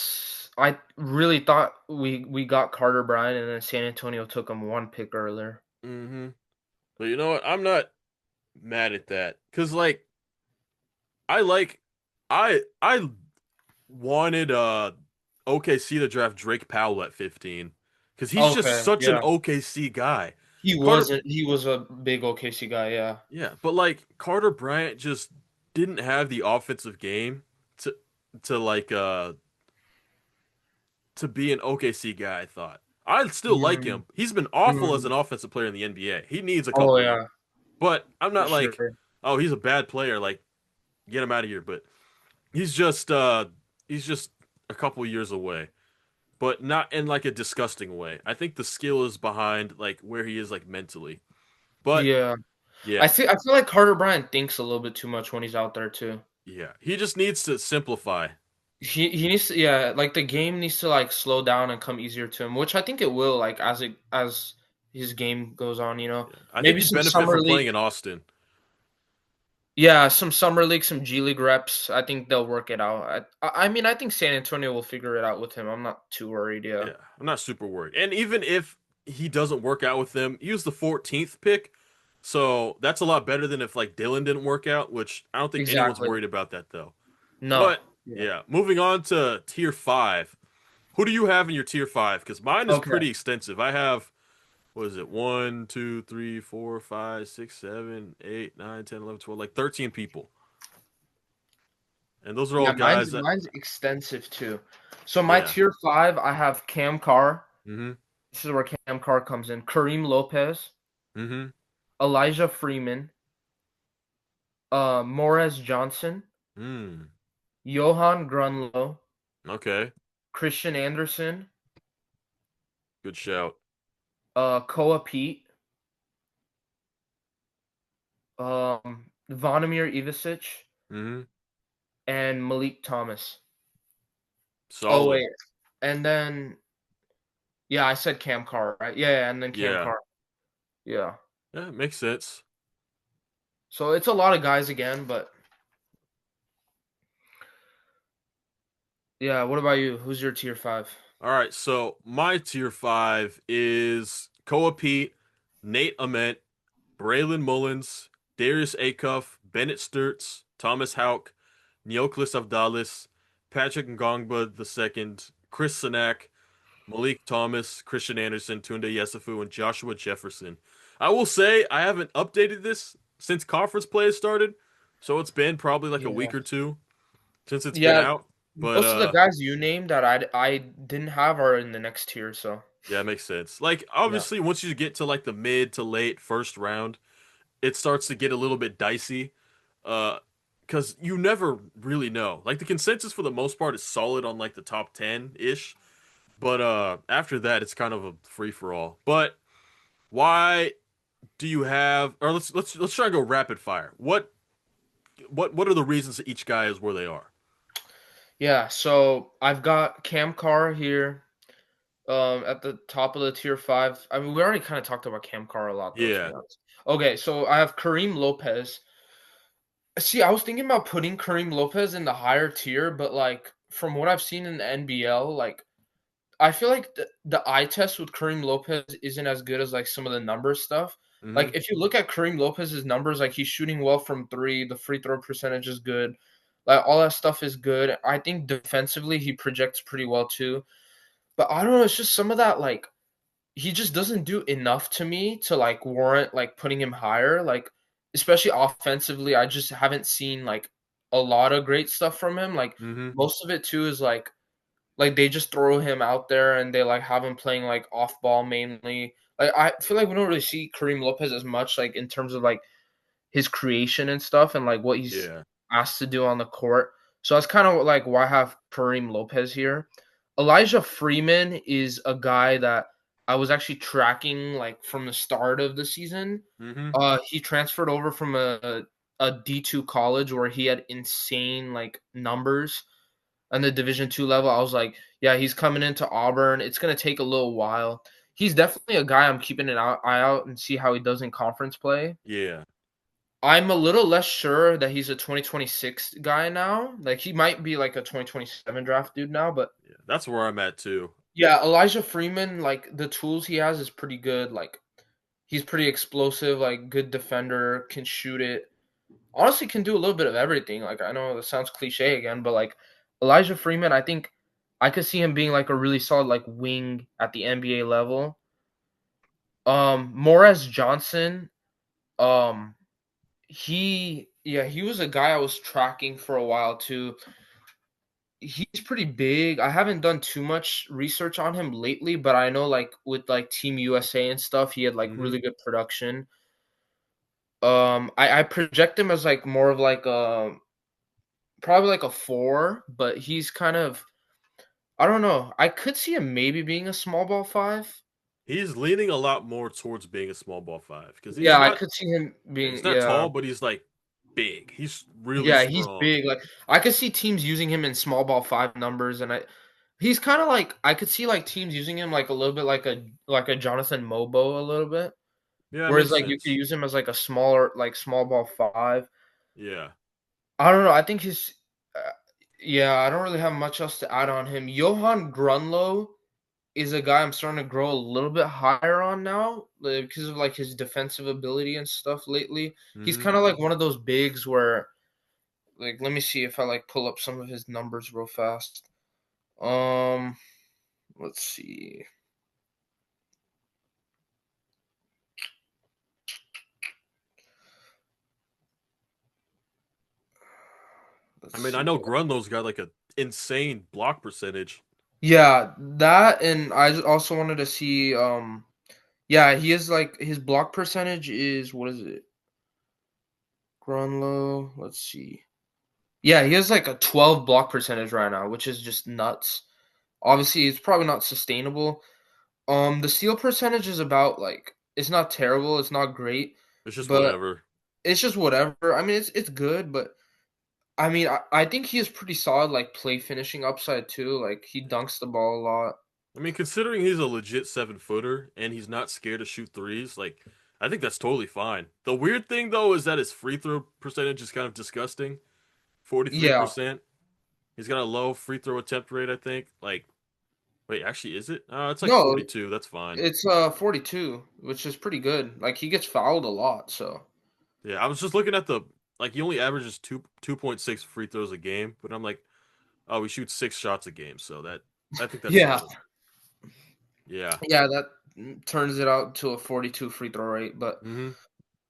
I really thought we got Carter Bryant, and then San Antonio took him one pick earlier. Mm-hmm. But you know what? I'm not mad at that. Cause like I like I wanted OKC to draft Drake Powell at 15 because he's just Okay, such an yeah. OKC guy. He Carter, wasn't. He was a big OKC guy. Yeah. yeah, but like Carter Bryant just didn't have the offensive game to to like to be an OKC guy, I thought. I still like Mm, him. He's been awful as mm. an offensive player in the NBA. He needs a Oh couple years. yeah, But I'm for not like, sure. oh, he's a bad player, like get him out of here, but he's just a couple years away. But not in like a disgusting way. I think the skill is behind like where he is like mentally. But Yeah, yeah, I feel like Carter Bryant thinks a little bit too much when he's out there too. yeah. He just needs to simplify. He needs to, yeah, like the game needs to like slow down and come easier to him, which I think it will, like as his game goes on, you know. Yeah. I think Maybe he'd some benefit summer from playing league, in Austin. yeah, some summer league, some G League reps. I think they'll work it out. I mean, I think San Antonio will figure it out with him. I'm not too worried. Yeah, Yeah, I'm not super worried. And even if he doesn't work out with them, he was the 14th pick. So that's a lot better than if like Dylan didn't work out, which I don't think anyone's exactly. worried about that though. No. But Yeah. yeah, moving on to tier 5. Who do you have in your tier 5? Because mine is Okay. pretty extensive. I have, what is it, 1, 2, 3, 4, 5, 6, 7, 8, 9, 10, 11, 12, like 13 people. And those are all Yeah, guys that, mine's extensive too. So my yeah. tier five, I have Cam Carr. Mm-hmm. This is where Cam Carr comes in. Kareem Lopez, Mm-hmm. Elijah Freeman, Morez Johnson, Mm. Johan Grunlow, Okay. Christian Anderson, Good shout. Koa Pete, Vonimir Ivisic, Mm-hmm. and Malik Thomas. Oh Solid. wait, and then yeah, I said Cam Carr, right? Yeah, yeah, and then Cam Yeah. Carr. Yeah. Yeah, makes sense. So it's a lot of guys again, but yeah. What about you? Who's your tier five? All right, so my tier 5 is Koa Pete, Nate Ament, Braylon Mullins, Darius Acuff, Bennett Sturts, Thomas Hauk, Neoklis Avdalis, Patrick Ngongba II, Chris Sinak, Malik Thomas, Christian Anderson, Tunde Yesufu, and Joshua Jefferson. I will say I haven't updated this since conference play has started, so it's been probably like a Yeah. week or two since it's been Yeah, out. But most of the guys you named that I didn't have are in the next tier, so yeah, it makes sense. Like yeah. obviously once you get to like the mid to late first round, it starts to get a little bit dicey. Because you never really know. Like the consensus for the most part is solid on like the top 10-ish, but after that it's kind of a free for all. But why do you have or let's try and go rapid fire. What are the reasons that each guy is where they are? Yeah, so I've got Cam Carr here, at the top of the tier five. I mean, we already kind of talked about Cam Carr a lot, though, to be Yeah. honest. Okay, so I have Kareem Lopez. See, I was thinking about putting Kareem Lopez in the higher tier, but like from what I've seen in the NBL, like I feel like the eye test with Kareem Lopez isn't as good as like some of the number stuff. Mm-hmm. Like if you look at Kareem Lopez's numbers, like he's shooting well from three, the free throw percentage is good. Like all that stuff is good. I think defensively he projects pretty well too. But I don't know, it's just some of that like he just doesn't do enough to me to like warrant like putting him higher. Like especially offensively, I just haven't seen like a lot of great stuff from him. Like Mm-hmm. most of it too is like they just throw him out there and they like have him playing like off ball mainly. Like I feel like we don't really see Kareem Lopez as much like in terms of like his creation and stuff and like what he's Yeah. asked to do on the court. So that's kind of like why I have Kareem Lopez here. Elijah Freeman is a guy that I was actually tracking like from the start of the season. Mm-hmm. He transferred over from a D2 college where he had insane like numbers on the Division 2 level. I was like, yeah, he's coming into Auburn. It's gonna take a little while. He's definitely a guy I'm keeping eye out and see how he does in conference play. Yeah. I'm a little less sure that he's a 2026 guy now. Like he might be like a 2027 draft dude now, but Yeah. That's where I'm at too. yeah, Elijah Freeman, like the tools he has is pretty good. Like he's pretty explosive, like good defender, can shoot it. Honestly, can do a little bit of everything. Like I know that sounds cliche again, but like Elijah Freeman, I think I could see him being like a really solid like wing at the NBA level. Morez Johnson, um, he was a guy I was tracking for a while too. He's pretty big. I haven't done too much research on him lately, but I know like with like Team USA and stuff, he had like Mm-hmm. really good production. I project him as like more of like a probably like a 4, but he's kind of I don't know. I could see him maybe being a small ball 5. He's leaning a lot more towards being a small ball five because Yeah, I could see him he's being not yeah. tall, but he's like big. He's really Yeah, he's strong. big. Like I could see teams using him in small ball 5 numbers and he's kind of like I could see like teams using him like a little bit like a Jonathan Mobo a little bit. Yeah, it Whereas makes like you could sense. use him as like a smaller like small ball 5. Yeah. I don't know. I think he's yeah, I don't really have much else to add on him. Johan Grunlow is a guy I'm starting to grow a little bit higher on now, like, because of like his defensive ability and stuff lately. He's Mm-hmm. kind of like one of those bigs where like let me see if I like pull up some of his numbers real fast. Um let's see. I Let's mean, I see. know Grunlow's got like a insane block percentage. Yeah, that and also wanted to see yeah, he is like his block percentage is what is it? Grunlow, let's see. Yeah, he has like a 12 block percentage right now, which is just nuts. Obviously, it's probably not sustainable. The steal percentage is about like it's not terrible, it's not great, It's just but whatever. it's just whatever. I mean, it's good, but I mean, I think he has pretty solid like play finishing upside too. Like he dunks the ball a lot. I mean, considering he's a legit 7-footer and he's not scared to shoot threes, like I think that's totally fine. The weird thing though is that his free throw percentage is kind of disgusting. Yeah, 43%. He's got a low free throw attempt rate, I think. Like, wait, actually, is it? It's like no, 42. That's fine. it's 42, which is pretty good. Like he gets fouled a lot, so Yeah, I was just looking at the like he only averages 2.6 free throws a game, but I'm like, oh, he shoots 6 shots a game, so that I think that's yeah, solid. Yeah. yeah, that turns it out to a 42 free throw rate. But Mm-hmm.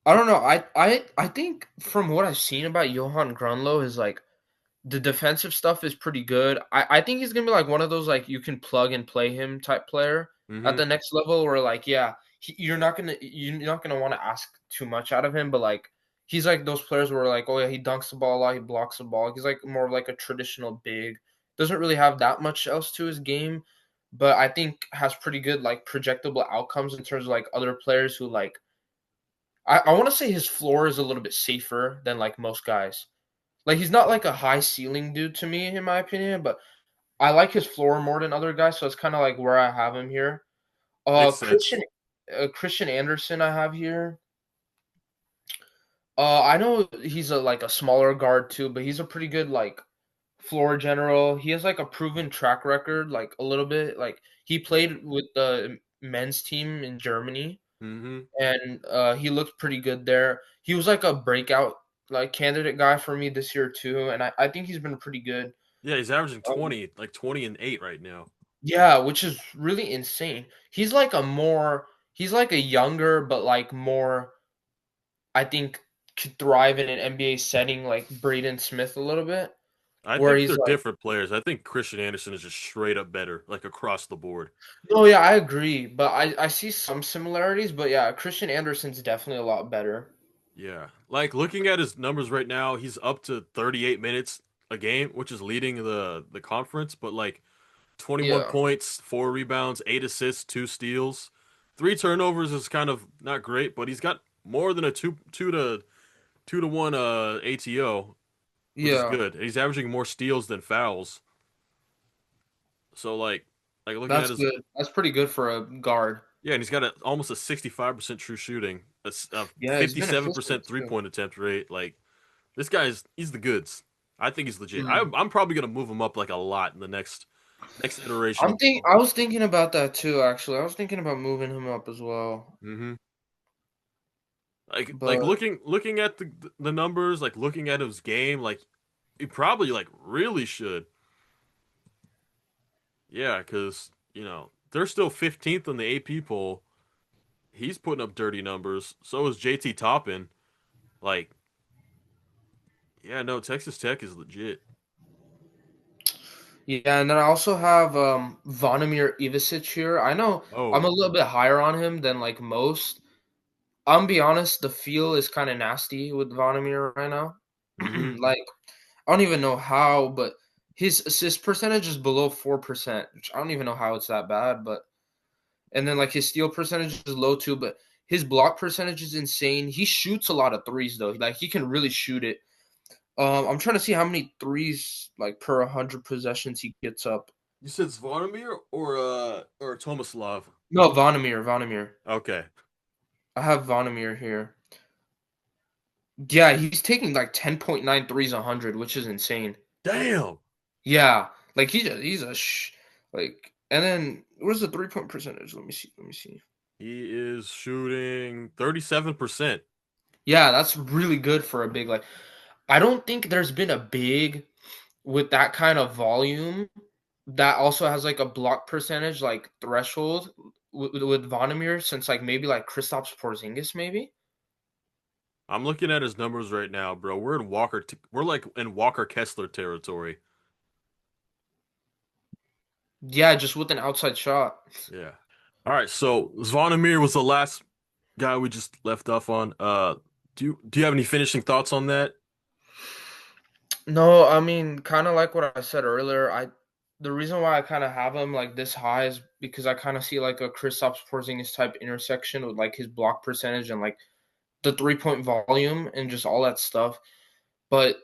I don't know. I think from what I've seen about Johan Grunlow is like the defensive stuff is pretty good. I think he's gonna be like one of those like you can plug and play him type player at Mm-hmm. the next level where like yeah you're not gonna want to ask too much out of him, but like he's like those players where like oh yeah he dunks the ball a lot, he blocks the ball. He's like more of like a traditional big. Doesn't really have that much else to his game, but I think has pretty good like projectable outcomes in terms of like other players who like I want to say his floor is a little bit safer than like most guys. Like he's not like a high ceiling dude to me in my opinion, but I like his floor more than other guys, so it's kind of like where I have him here. Makes Christian sense. Christian Anderson I have here. I know he's a like a smaller guard too, but he's a pretty good like floor general. He has like a proven track record, like a little bit. Like he played with the men's team in Germany, Mm-hmm. and he looked pretty good there. He was like a breakout like candidate guy for me this year too, and I think he's been pretty good. Yeah, he's averaging Um, 20, like 20 and 8 right now. Yeah, which is really insane. He's like a younger but like more I think could thrive in an NBA setting like Braden Smith a little bit I where think he's they're like different players. I think Christian Anderson is just straight up better, like across the board. no, yeah, I agree, but I see some similarities, but yeah, Christian Anderson's definitely a lot better. Yeah. Like looking at his numbers right now, he's up to 38 minutes a game, which is leading the conference, but like 21 Yeah. points, 4 rebounds, 8 assists, 2 steals. 3 turnovers is kind of not great, but he's got more than a 2-1 ATO, which is Yeah. good. He's averaging more steals than fouls. So like looking at That's his good. That's pretty good for a guard. yeah, and he's got almost a 65% true shooting, a Yeah, he's been efficient 57% three too. point attempt rate. Like this guy's he's the goods. I think he's legit. Mm. I'm probably gonna move him up like a lot in the next iteration of. I was thinking about that too, actually. I was thinking about moving him up as well. Hmm. Like But looking at the numbers, like looking at his game, like he probably like really should. Yeah, because they're still 15th on the AP poll. He's putting up dirty numbers. So is JT Toppin. Like, yeah, no, Texas Tech is legit. yeah, and then I also have Vonimir Ivisic here. I know I'm a Oh. little bit higher on him than like most. I'm be honest, the feel is kind of nasty with Vonimir right now. Hmm. Like I don't even know how, but his assist percentage is below 4%, which I don't even know how it's that bad, but and then like his steal percentage is low too, but his block percentage is insane. He shoots a lot of threes though. Like he can really shoot it. I'm trying to see how many threes like per 100 possessions he gets up. You said Zvonimir or Tomislav? No, Vonimir. Okay. I have Vonimir here. Yeah, he's taking like 10.9 threes 100, which is insane. Damn. Yeah, like like, and then where's the 3 point percentage? Let me see. He is shooting 37%. Yeah, that's really good for a big like. I don't think there's been a big with that kind of volume that also has like a block percentage like threshold with Vonimir since like maybe like Kristaps Porzingis maybe. I'm looking at his numbers right now, bro. We're like in Walker Kessler territory. Yeah, just with an outside shot. Yeah. All right, so Zvonimir was the last guy we just left off on. Do you have any finishing thoughts on that? No, I mean, kind of like what I said earlier. I The reason why I kind of have him like this high is because I kind of see like a Kristaps Porzingis type intersection with like his block percentage and like the 3 point volume and just all that stuff. But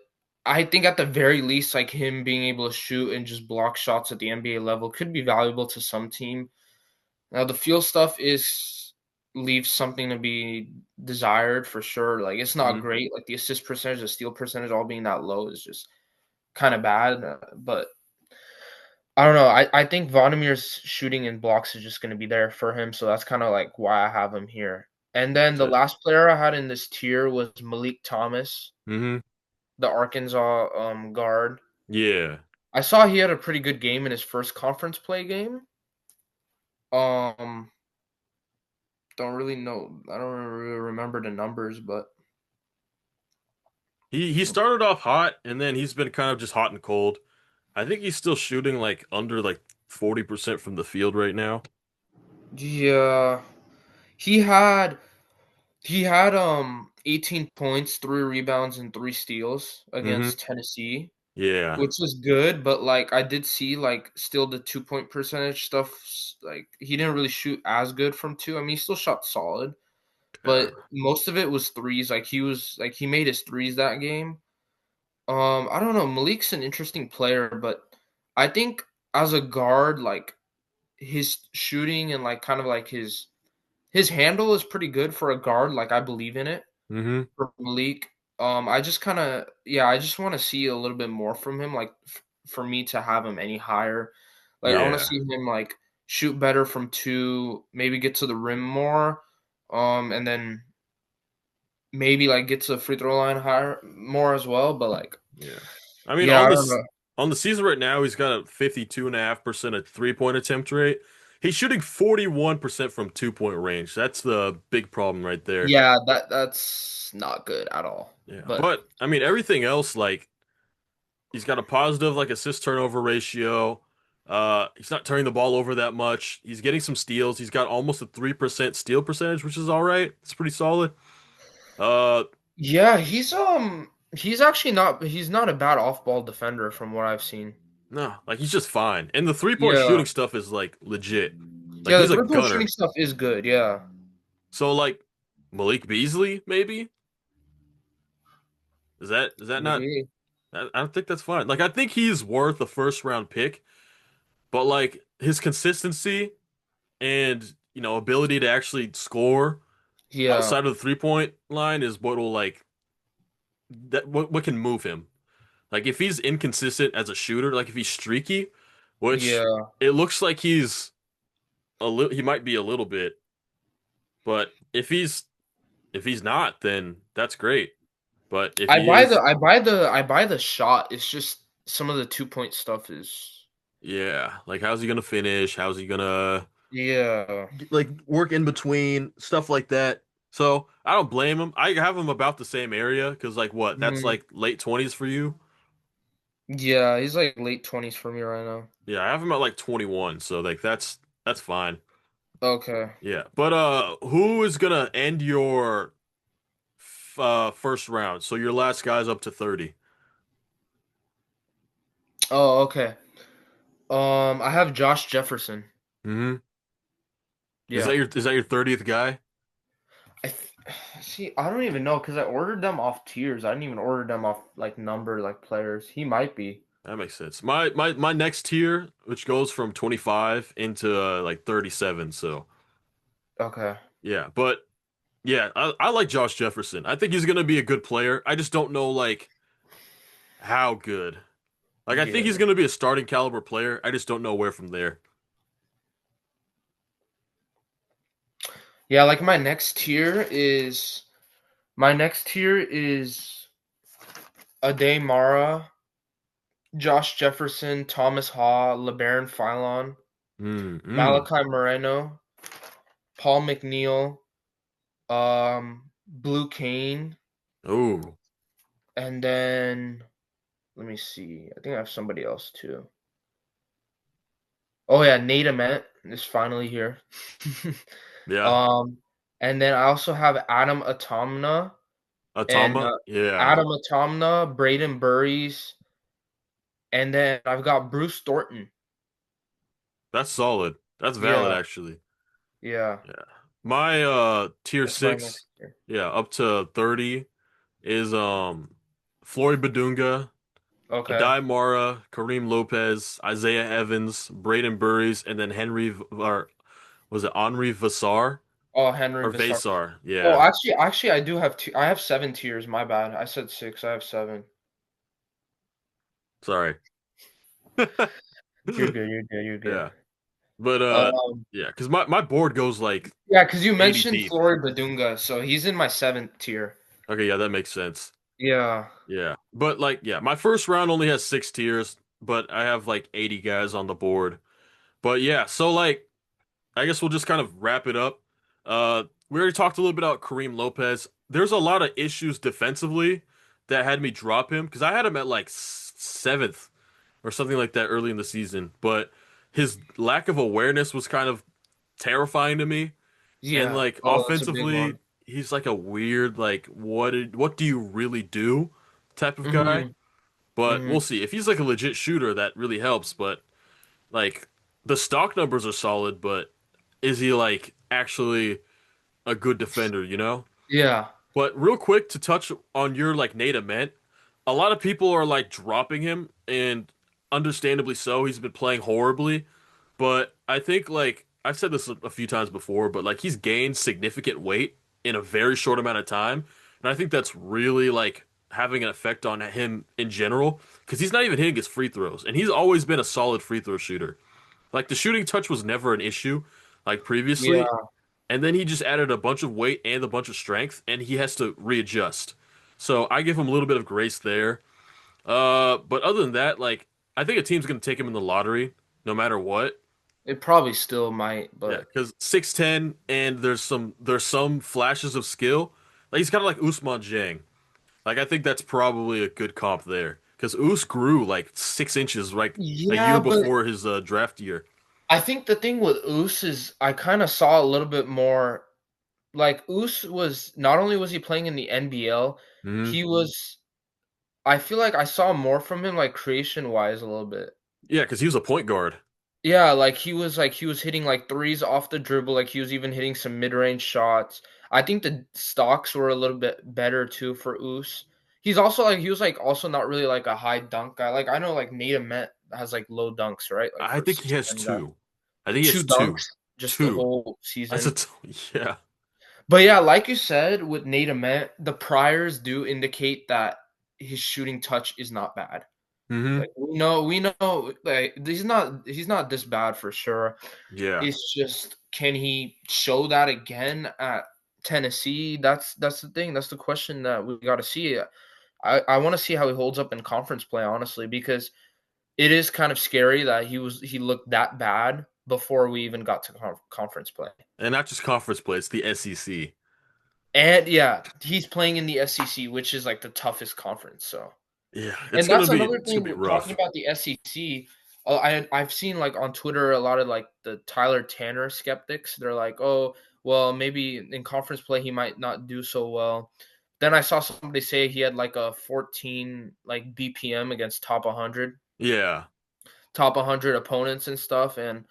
I think at the very least, like him being able to shoot and just block shots at the NBA level could be valuable to some team. Now the field stuff is leaves something to be desired for sure. Like it's not Hmm. great. Like the assist percentage, the steal percentage, all being that low is just kind of bad. But I don't know. I think Vondimir's shooting and blocks is just going to be there for him. So that's kind of like why I have him here. And then the Okay. last player I had in this tier was Malik Thomas, Hmm. the Arkansas guard. Yeah. I saw he had a pretty good game in his first conference play game. Um, don't really know. I don't really remember the numbers, but He started off hot and then he's been kind of just hot and cold. I think he's still shooting like under like 40% from the field right now. yeah, he had he had 18 points, 3 rebounds, and 3 steals Hmm. against Tennessee, Yeah. which was good. But like I did see like still the 2 point percentage stuff. Like he didn't really shoot as good from two. I mean, he still shot solid, Yeah. but most of it was threes. Like he made his threes that game. I don't know. Malik's an interesting player, but I think as a guard, like his shooting and like kind of like his handle is pretty good for a guard. Like I believe in it Hmm. for Malik. I just kind of yeah, I just want to see a little bit more from him. Like for me to have him any higher, like I want to Yeah. see him like shoot better from two, maybe get to the rim more, and then maybe like get to the free throw line higher more as well. But like Yeah. I mean, yeah, I don't know. on the season right now, he's got a 52.5% at 3 point attempt rate. He's shooting 41% from 2 point range. That's the big problem right there. Yeah, that's not good at all. Yeah. But But I mean, everything else, like he's got a positive like assist turnover ratio. He's not turning the ball over that much. He's getting some steals. He's got almost a 3% steal percentage, which is all right. It's pretty solid. Uh, Yeah, he's actually he's not a bad off-ball defender from what I've seen. No, like he's just fine. And the three-point Yeah. shooting stuff is like legit. Like Yeah, the he's a three-point shooting gunner. stuff is good, yeah. So like Malik Beasley, maybe? Is that not Maybe. I don't think that's fine. Like I think he's worth a first round pick, but like his consistency and ability to actually score Yeah. outside of the 3-point line is what will like that what can move him. Like if he's inconsistent as a shooter, like if he's streaky, which Yeah. it looks like he might be a little bit, but if he's not, then that's great. But if he is, I buy the shot. It's just some of the 2-point stuff is yeah, like how's he gonna finish? How's he gonna yeah. like work in between stuff like that? So I don't blame him. I have him about the same area because like what? That's Mhm. like late 20s for you. Yeah, he's like late 20s for me right now. Yeah, I have him at like 21, so like that's fine. Okay. Yeah, but who is gonna end your first round? So your last guy's up to 30. Oh, okay. I have Josh Jefferson. Hmm. Is Yeah. that your 30th guy? I th See, I don't even know because I ordered them off tiers. I didn't even order them off like number like players. He might be. That makes sense. My next tier, which goes from 25 into like 37. So Okay. yeah, but yeah, I like Josh Jefferson. I think he's gonna be a good player. I just don't know like how good. Like I think Yeah. he's gonna be a starting caliber player. I just don't know where from there. Yeah, like my next tier is Ade Mara, Josh Jefferson, Thomas Haw, LeBaron Philon, Mm, mm. Malachi Moreno, Paul McNeil, Blue Kane, Oh, and then let me see. I think I have somebody else too. Oh yeah, Nate Ament is finally here. yeah. um, and then I also have Adam Atomna and Atama? Yeah. Adam Atomna, Braden Burries, and then I've got Bruce Thornton. That's solid. That's valid Yeah, actually. yeah, Yeah. My tier that's my 6, next tier. yeah, up to 30 is Floyd Badunga, Okay. Adai Mara, Kareem Lopez, Isaiah Evans, Braden Burries, and then or was it Henri Vassar Oh, Henry or Vassar. Vasar? Oh, Yeah. actually, I do have two. I have 7 tiers. My bad. I said six. I have seven. Sorry. You're good. You're good. You're good. Yeah. But Um, yeah, because my board goes like yeah, because you 80 mentioned deep. Flory Badunga, so he's in my 7th tier. Okay, yeah, that makes sense. Yeah. Yeah. But like, yeah, my first round only has 6 tiers, but I have like 80 guys on the board. But yeah, so like I guess we'll just kind of wrap it up. We already talked a little bit about Kareem Lopez. There's a lot of issues defensively that had me drop him because I had him at like seventh or something like that early in the season. But his lack of awareness was kind of terrifying to me. And Yeah. like Oh, that's a big offensively, one. he's like a weird like what do you really do type of guy. Mhm. But we'll Mhm. see. If he's like a legit shooter, that really helps. But like the stock numbers are solid, but is he like actually a good defender, you know? Yeah. But real quick to touch on your like Nate Ament, a lot of people are like dropping him, and understandably so. He's been playing horribly, but I think like I've said this a few times before, but like he's gained significant weight in a very short amount of time, and I think that's really like having an effect on him in general because he's not even hitting his free throws, and he's always been a solid free throw shooter. Like the shooting touch was never an issue like previously, Yeah. and then he just added a bunch of weight and a bunch of strength, and he has to readjust. So I give him a little bit of grace there. But other than that, like I think a team's gonna take him in the lottery, no matter what. It probably still might, Yeah, but because 6'10", and there's some flashes of skill. Like he's kind of like Usman Jang. Like I think that's probably a good comp there. Because Us grew like 6 inches like a yeah, year but before his draft year. I think the thing with Oos is I kind of saw a little bit more. like Us was not only was he playing in the NBL, Hmm. he was I feel like I saw more from him like creation wise a little bit. Yeah, because he was a point guard. Yeah, like he was hitting like threes off the dribble, like he was even hitting some mid-range shots. I think the stocks were a little bit better too for Us. He's also like he was like also not really like a high dunk guy. Like I know like Nate Met has like low dunks, right? Like I for a think he has 6'10" guy. two. I think he Two has two. dunks just the Two. whole That's a season. yeah. But yeah, like you said with Nate Met, the priors do indicate that his shooting touch is not bad. Hmm. Like we know like he's not this bad for sure. Yeah. It's just can he show that again at Tennessee? That's the thing. That's the question that we got to see. I want to see how he holds up in conference play, honestly, because it is kind of scary that he looked that bad before we even got to conference play. And not just conference play, it's the SEC. And yeah, he's playing in the SEC, which is like the toughest conference. So Yeah, and that's another it's gonna thing be with talking rough. about the SEC. I've seen like on Twitter a lot of like the Tyler Tanner skeptics. They're like, oh, well, maybe in conference play he might not do so well. Then I saw somebody say he had like a 14 like BPM against Yeah. top 100 opponents and stuff. And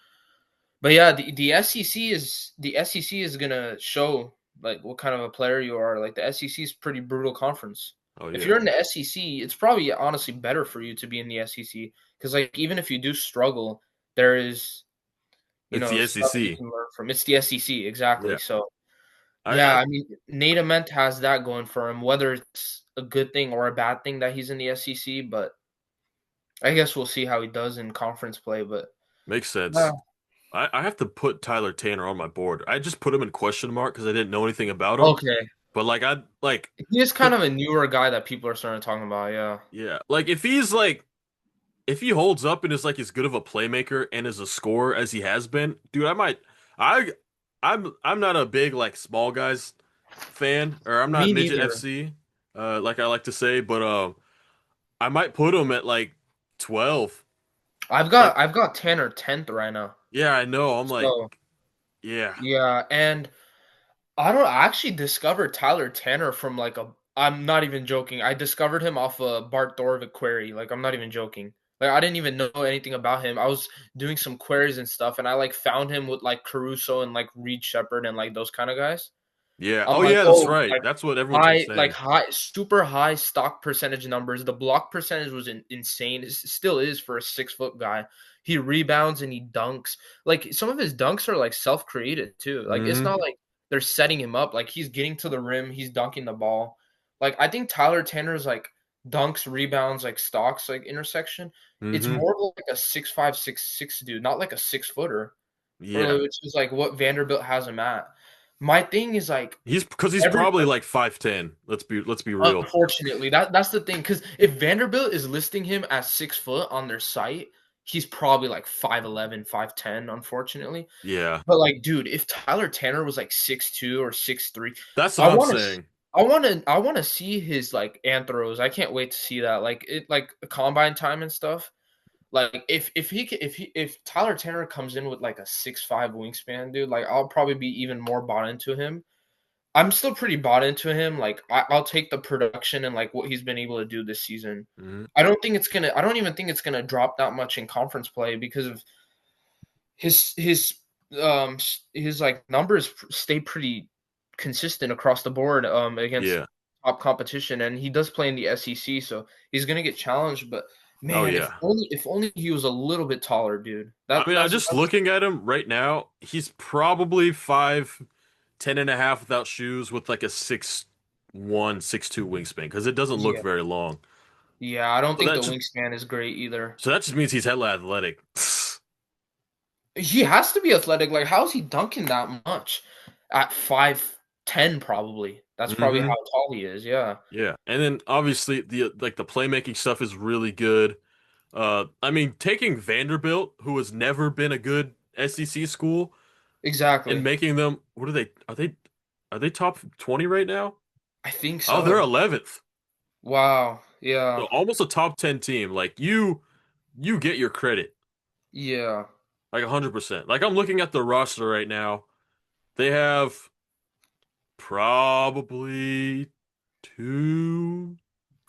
but yeah, the SEC is gonna show like what kind of a player you are. Like the SEC is pretty brutal conference. Oh If yeah. you're in the SEC, it's probably honestly better for you to be in the SEC because like even if you do struggle, there is It's the stuff you SEC. can learn from. It's the SEC exactly. Yeah. So I yeah, I mean Nate Ament has that going for him. Whether it's a good thing or a bad thing that he's in the SEC, but I guess we'll see how he does in conference play. But makes uh, sense. I have to put Tyler Tanner on my board. I just put him in question mark because I didn't know anything about him. okay, But like I like he is kind the of a newer guy that people are starting to talk about. Yeah. yeah. Like if he holds up and is like as good of a playmaker and as a scorer as he has been, dude, I I'm not a big like small guys fan, or I'm not Me midget neither. FC, like I like to say, but I might put him at like 12. I've Like got I've got Tanner 10th right now. yeah, I know. I'm like So yeah. yeah, and I actually discovered Tyler Tanner from like a I'm not even joking. I discovered him off a Bart Thorvik query. Like I'm not even joking. Like I didn't even know anything about him. I was doing some queries and stuff, and I like found him with like Caruso and like Reed Shepard and like those kind of guys. Yeah. I'm Oh like, yeah, that's oh, right. like That's what everyone's been saying. high, super high stock percentage numbers. The block percentage was insane. It still is for a 6 foot guy. He rebounds and he dunks. Like some of his dunks are like self created too. Like it's Hmm. not like they're setting him up. Like he's getting to the rim, he's dunking the ball. Like I think Tyler Tanner's like dunks, rebounds, like stocks, like intersection. It's Hmm. more of like a 6'5", 6'6" dude, not like a 6 footer. Or Yeah. which is like what Vanderbilt has him at. My thing is like He's because he's every probably like 5'10". Let's be real. unfortunately, that's the thing. Because if Vanderbilt is listing him as 6 foot on their site, he's probably like 5'11", 5'10", unfortunately. Yeah. But like, dude, if Tyler Tanner was like 6'2" or 6'3", That's what I I'm want to. saying. I want to see his like anthros. I can't wait to see that. Like it, like combine time and stuff. Like if Tyler Tanner comes in with like a 6'5" wingspan, dude, like I'll probably be even more bought into him. I'm still pretty bought into him. Like I'll take the production and like what he's been able to do this season. Hmm. I don't think it's gonna. I don't even think it's gonna drop that much in conference play because of his like numbers stay pretty consistent across the board against Yeah. top competition, and he does play in the SEC, so he's gonna get challenged. But Oh man, yeah. if only he was a little bit taller, dude. I mean, I'm just That's looking at him right now. He's probably 5'10" without shoes with like a 6'1", 6'2" wingspan because it doesn't look yeah, very long. yeah. I don't So think that the just wingspan is great either. so that just means he's hella athletic. He has to be athletic. Like, how is he dunking that much at 5'10"? Probably. That's probably Hmm. how tall he is. Yeah, Yeah. And then obviously the playmaking stuff is really good. I mean, taking Vanderbilt, who has never been a good SEC school, and exactly. making them what are they? Are they top 20 right now? I think Oh, they're so. 11th. Wow. So Yeah. almost a top 10 team. Like you get your credit. Yeah. Like 100%. Like I'm looking at the roster right now. They have Probably two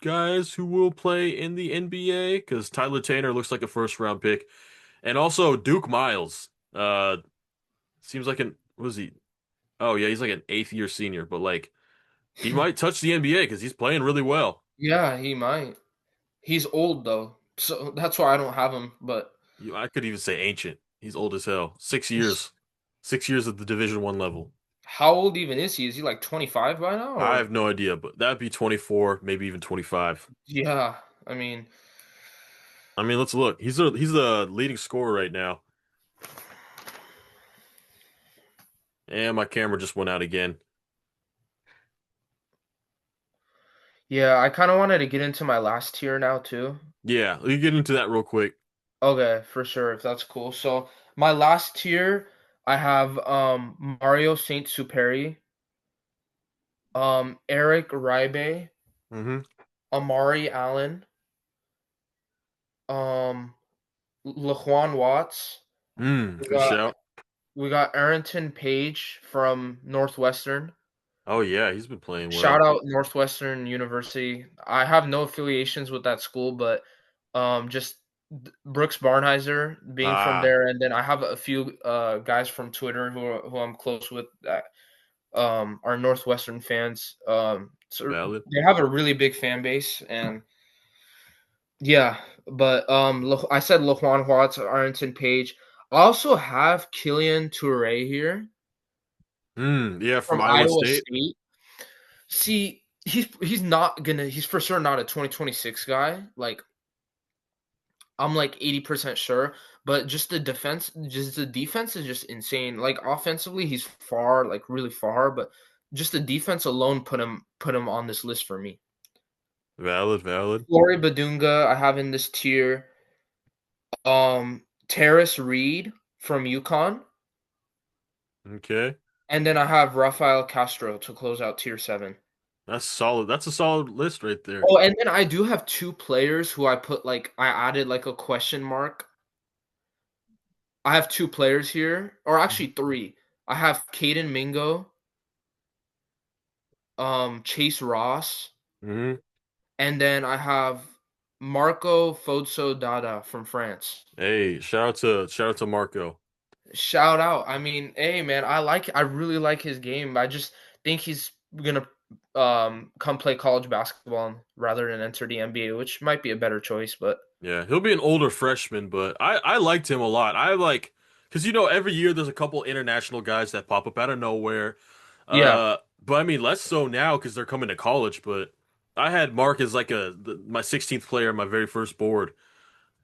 guys who will play in the NBA because Tyler Taylor looks like a first round pick, and also Duke Miles. Seems like an what is he? Oh yeah, he's like an eighth year senior, but like he might touch the NBA because he's playing really well. Yeah, he might. He's old though, so that's why I don't have him. But I could even say ancient. He's old as hell. 6 years, 6 years at the Division I level. how old even is he? Is he like 25 by now? I Or have no idea, but that'd be 24, maybe even 25. yeah, I mean, I mean, let's look. He's the leading scorer right now. And my camera just went out again. yeah, I kind of wanted to get into my last tier now too. Yeah, we can get into that real quick. Okay, for sure, if that's cool. So my last tier, I have Mario Saint Superi, Eric Ribe, Mm-hmm. Amari Allen, um, LaJuan Watts. We Good got shout. we got Arrington Page from Northwestern. Oh yeah, he's been playing Shout well. out Northwestern University. I have no affiliations with that school, but just Brooks Barnheiser being from Ah, there, and then I have a few guys from Twitter who I'm close with that are Northwestern fans. So valid. they have a really big fan base, and yeah. But I said LaJuan Watts, Arlington Page. I also have Killian Toure here Yeah, from from Iowa Iowa State. State. See, he's for sure not a 2026 guy. Like I'm like 80% sure, but just the defense is just insane. Like offensively, he's far, like really far, but just the defense alone put him on this list for me. Valid, valid. Flory Badunga, I have in this tier. Terrace Reed from UConn, Okay. and then I have Rafael Castro to close out tier 7. That's solid. That's a solid list right there. Oh, and then I do have two players who I added like a question mark. I have two players here, or actually three. I have Caden Mingo, Chase Ross, Mm-hmm. and then I have Marco Fodso Dada from France. Hey, shout out to Marco. Shout out. I mean, hey man, I really like his game. I just think he's gonna come play college basketball rather than enter the NBA, which might be a better choice, but Yeah, he'll be an older freshman, but I liked him a lot. I like because every year there's a couple international guys that pop up out of nowhere. yeah. But I mean less so now because they're coming to college. But I had Mark as like my 16th player on my very first board,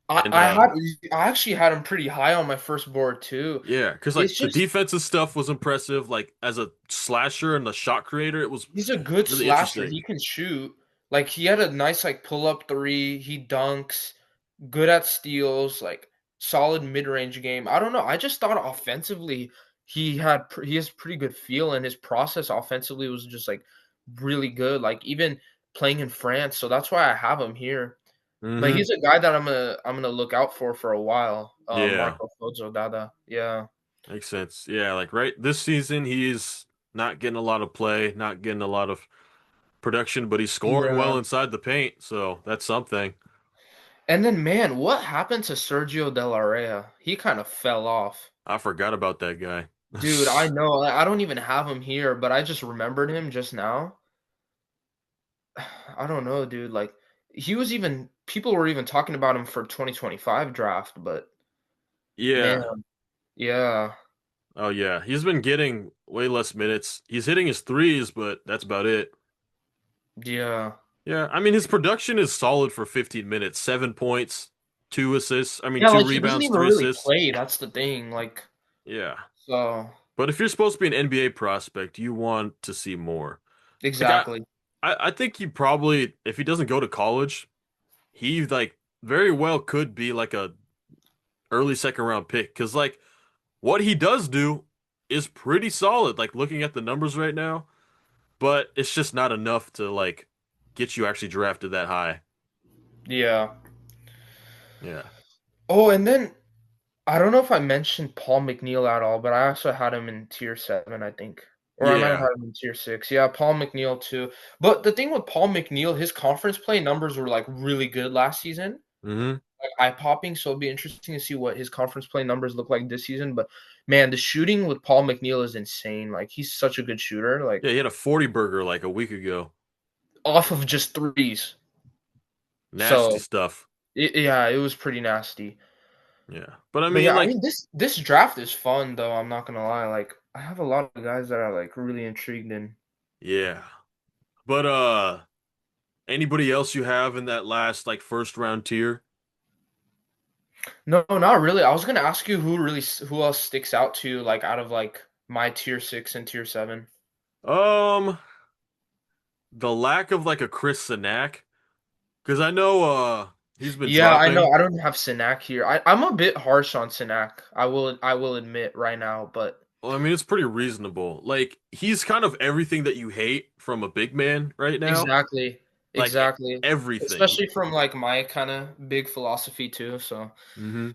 I, and I had I actually had him pretty high on my first board too. yeah, because It's like the just defensive stuff was impressive. Like as a slasher and the shot creator, it was he's a good really slasher. interesting. He can shoot. Like he had a nice like pull up three. He dunks. Good at steals. Like solid mid range game. I don't know. I just thought offensively he has pretty good feel, and his process offensively was just like really good. Like even playing in France. So that's why I have him here. But Hmm. he's a guy that I'm gonna look out for a while. Yeah, Marco Fodzo Dada. Yeah. makes sense. Yeah, like right this season he's not getting a lot of play, not getting a lot of production, but he's scoring Yeah. well inside the paint, so that's something. And then, man, what happened to Sergio De La Rea? He kind of fell off. I forgot about that guy. Dude, I know. I don't even have him here, but I just remembered him just now. I don't know, dude. Like, he was even, people were even talking about him for 2025 draft, but man, Yeah. yeah, Oh yeah. He's been getting way less minutes. He's hitting his threes, but that's about it. yeah. Yeah, I mean his production is solid for 15 minutes. 7 points, 2 assists. I mean Yeah, two like, he doesn't rebounds, even three really assists. play. That's the thing. Like, Yeah. so, But if you're supposed to be an NBA prospect, you want to see more. Like exactly. I think he probably if he doesn't go to college, he like very well could be like a early second round pick because like what he does do is pretty solid. Like looking at the numbers right now, but it's just not enough to like get you actually drafted that high. Yeah. Yeah. Oh, and then I don't know if I mentioned Paul McNeil at all, but I also had him in tier 7, I think. Or I might have Yeah. had him in tier 6. Yeah, Paul McNeil too. But the thing with Paul McNeil, his conference play numbers were, like, really good last season, Hmm. like, eye-popping, so it'll be interesting to see what his conference play numbers look like this season, but, man, the shooting with Paul McNeil is insane, like, he's such a good shooter, like, Yeah, he had a 40 burger like a week ago. off of just threes. Nasty So, stuff. yeah, it was pretty nasty. Yeah. But I But, yeah, mean, I like, mean, this draft is fun, though, I'm not gonna lie, like, I have a lot of guys that are, like, really intrigued in. yeah. But anybody else you have in that last like first round tier? No, not really. I was gonna ask you who else sticks out to you, like, out of, like, my tier 6 and tier 7. Um, the lack of like a Chris Sinak, because I know he's been Yeah, I know. dropping. I don't have Sinak here. I'm a bit harsh on Sinak. I will admit right now, but Well, I mean, it's pretty reasonable. Like he's kind of everything that you hate from a big man right now. exactly, Like exactly. everything. Especially from, like, my kind of big philosophy too. So Hmm.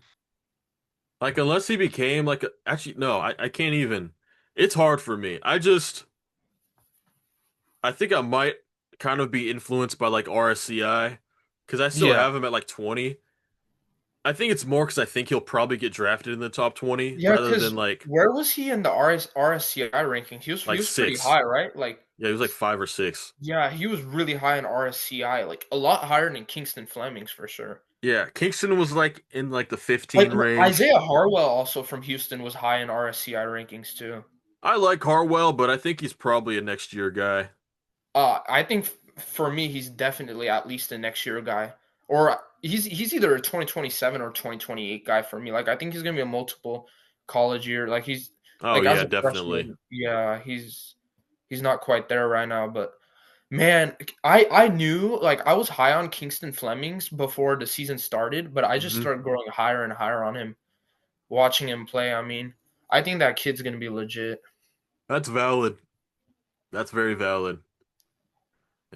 Like unless he became like actually no, I can't even. It's hard for me. I think I might kind of be influenced by like RSCI because I still yeah, have him at like 20. I think it's more because I think he'll probably get drafted in the top 20 yeah. rather than Because like where was he in the RSCI ranking? He like was pretty 6. high, right? Like, Yeah, he was like 5 or 6. yeah, he was really high in RSCI, like a lot higher than Kingston Fleming's for sure. Yeah, Kingston was like in like the Like, 15 range. Isaiah Harwell also from Houston was high in RSCI rankings too. I like Harwell, but I think he's probably a next year guy. I think for me, he's definitely at least a next year guy, or he's either a 2027 or 2028 guy for me. Like, I think he's gonna be a multiple college year. Like, he's Oh like, as yeah, a definitely. freshman, yeah, he's not quite there right now. But, man, I knew, like, I was high on Kingston Flemings before the season started, but I just Hmm. started growing higher and higher on him, watching him play. I mean, I think that kid's gonna be legit. That's valid. That's very valid.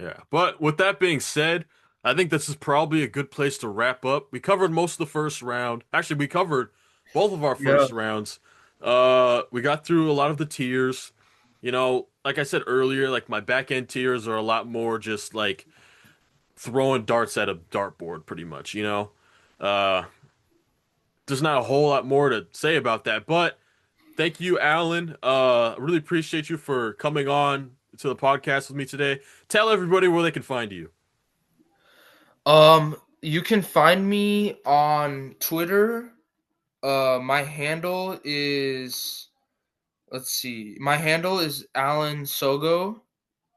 Yeah. But with that being said, I think this is probably a good place to wrap up. We covered most of the first round. Actually, we covered both of our Yeah. first rounds. We got through a lot of the tiers. You know, like I said earlier, like my back end tiers are a lot more just like throwing darts at a dartboard, pretty much, you know? Uh, there's not a whole lot more to say about that, but thank you, Alan. I really appreciate you for coming on to the podcast with me today. Tell everybody where they can find you. You can find me on Twitter. My handle is, let's see. My handle is Allen Sogo,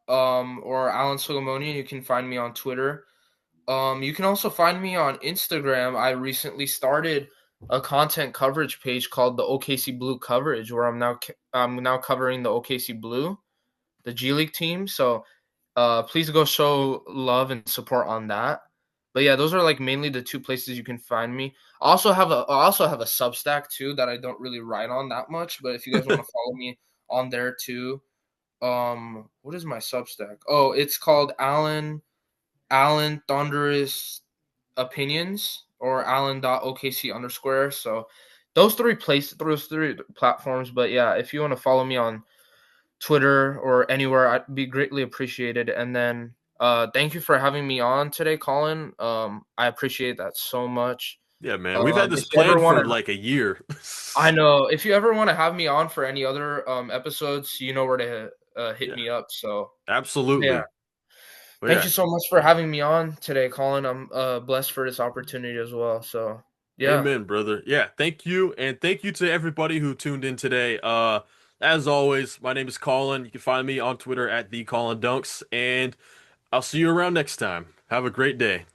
or Allen Sogomonian. You can find me on Twitter. You can also find me on Instagram. I recently started a content coverage page called the OKC Blue Coverage, where I'm now covering the OKC Blue, the G League team. So, please go show love and support on that. But, yeah, those are, like, mainly the two places you can find me. I also have a Substack too that I don't really write on that much, but if you guys want to follow me on there too, what is my Substack? Oh, it's called Allen Thunderous Opinions, or Allen.okc underscore. So those three platforms. But, yeah, if you want to follow me on Twitter or anywhere, I'd be greatly appreciated. And then, thank you for having me on today, Colin. I appreciate that so much. Yeah, man. We've had this If you ever planned want for to, like a year. I know, if you ever want to have me on for any other episodes, you know where to hit Yeah, me up. So, yeah, absolutely. But thank yeah, you so much for having me on today, Colin. I'm blessed for this opportunity as well. So, yeah, amen, brother. Yeah, thank you. And thank you to everybody who tuned in today. As always, my name is Collin. You can find me on Twitter at the Collin Dunks, and I'll see you around next time. Have a great day.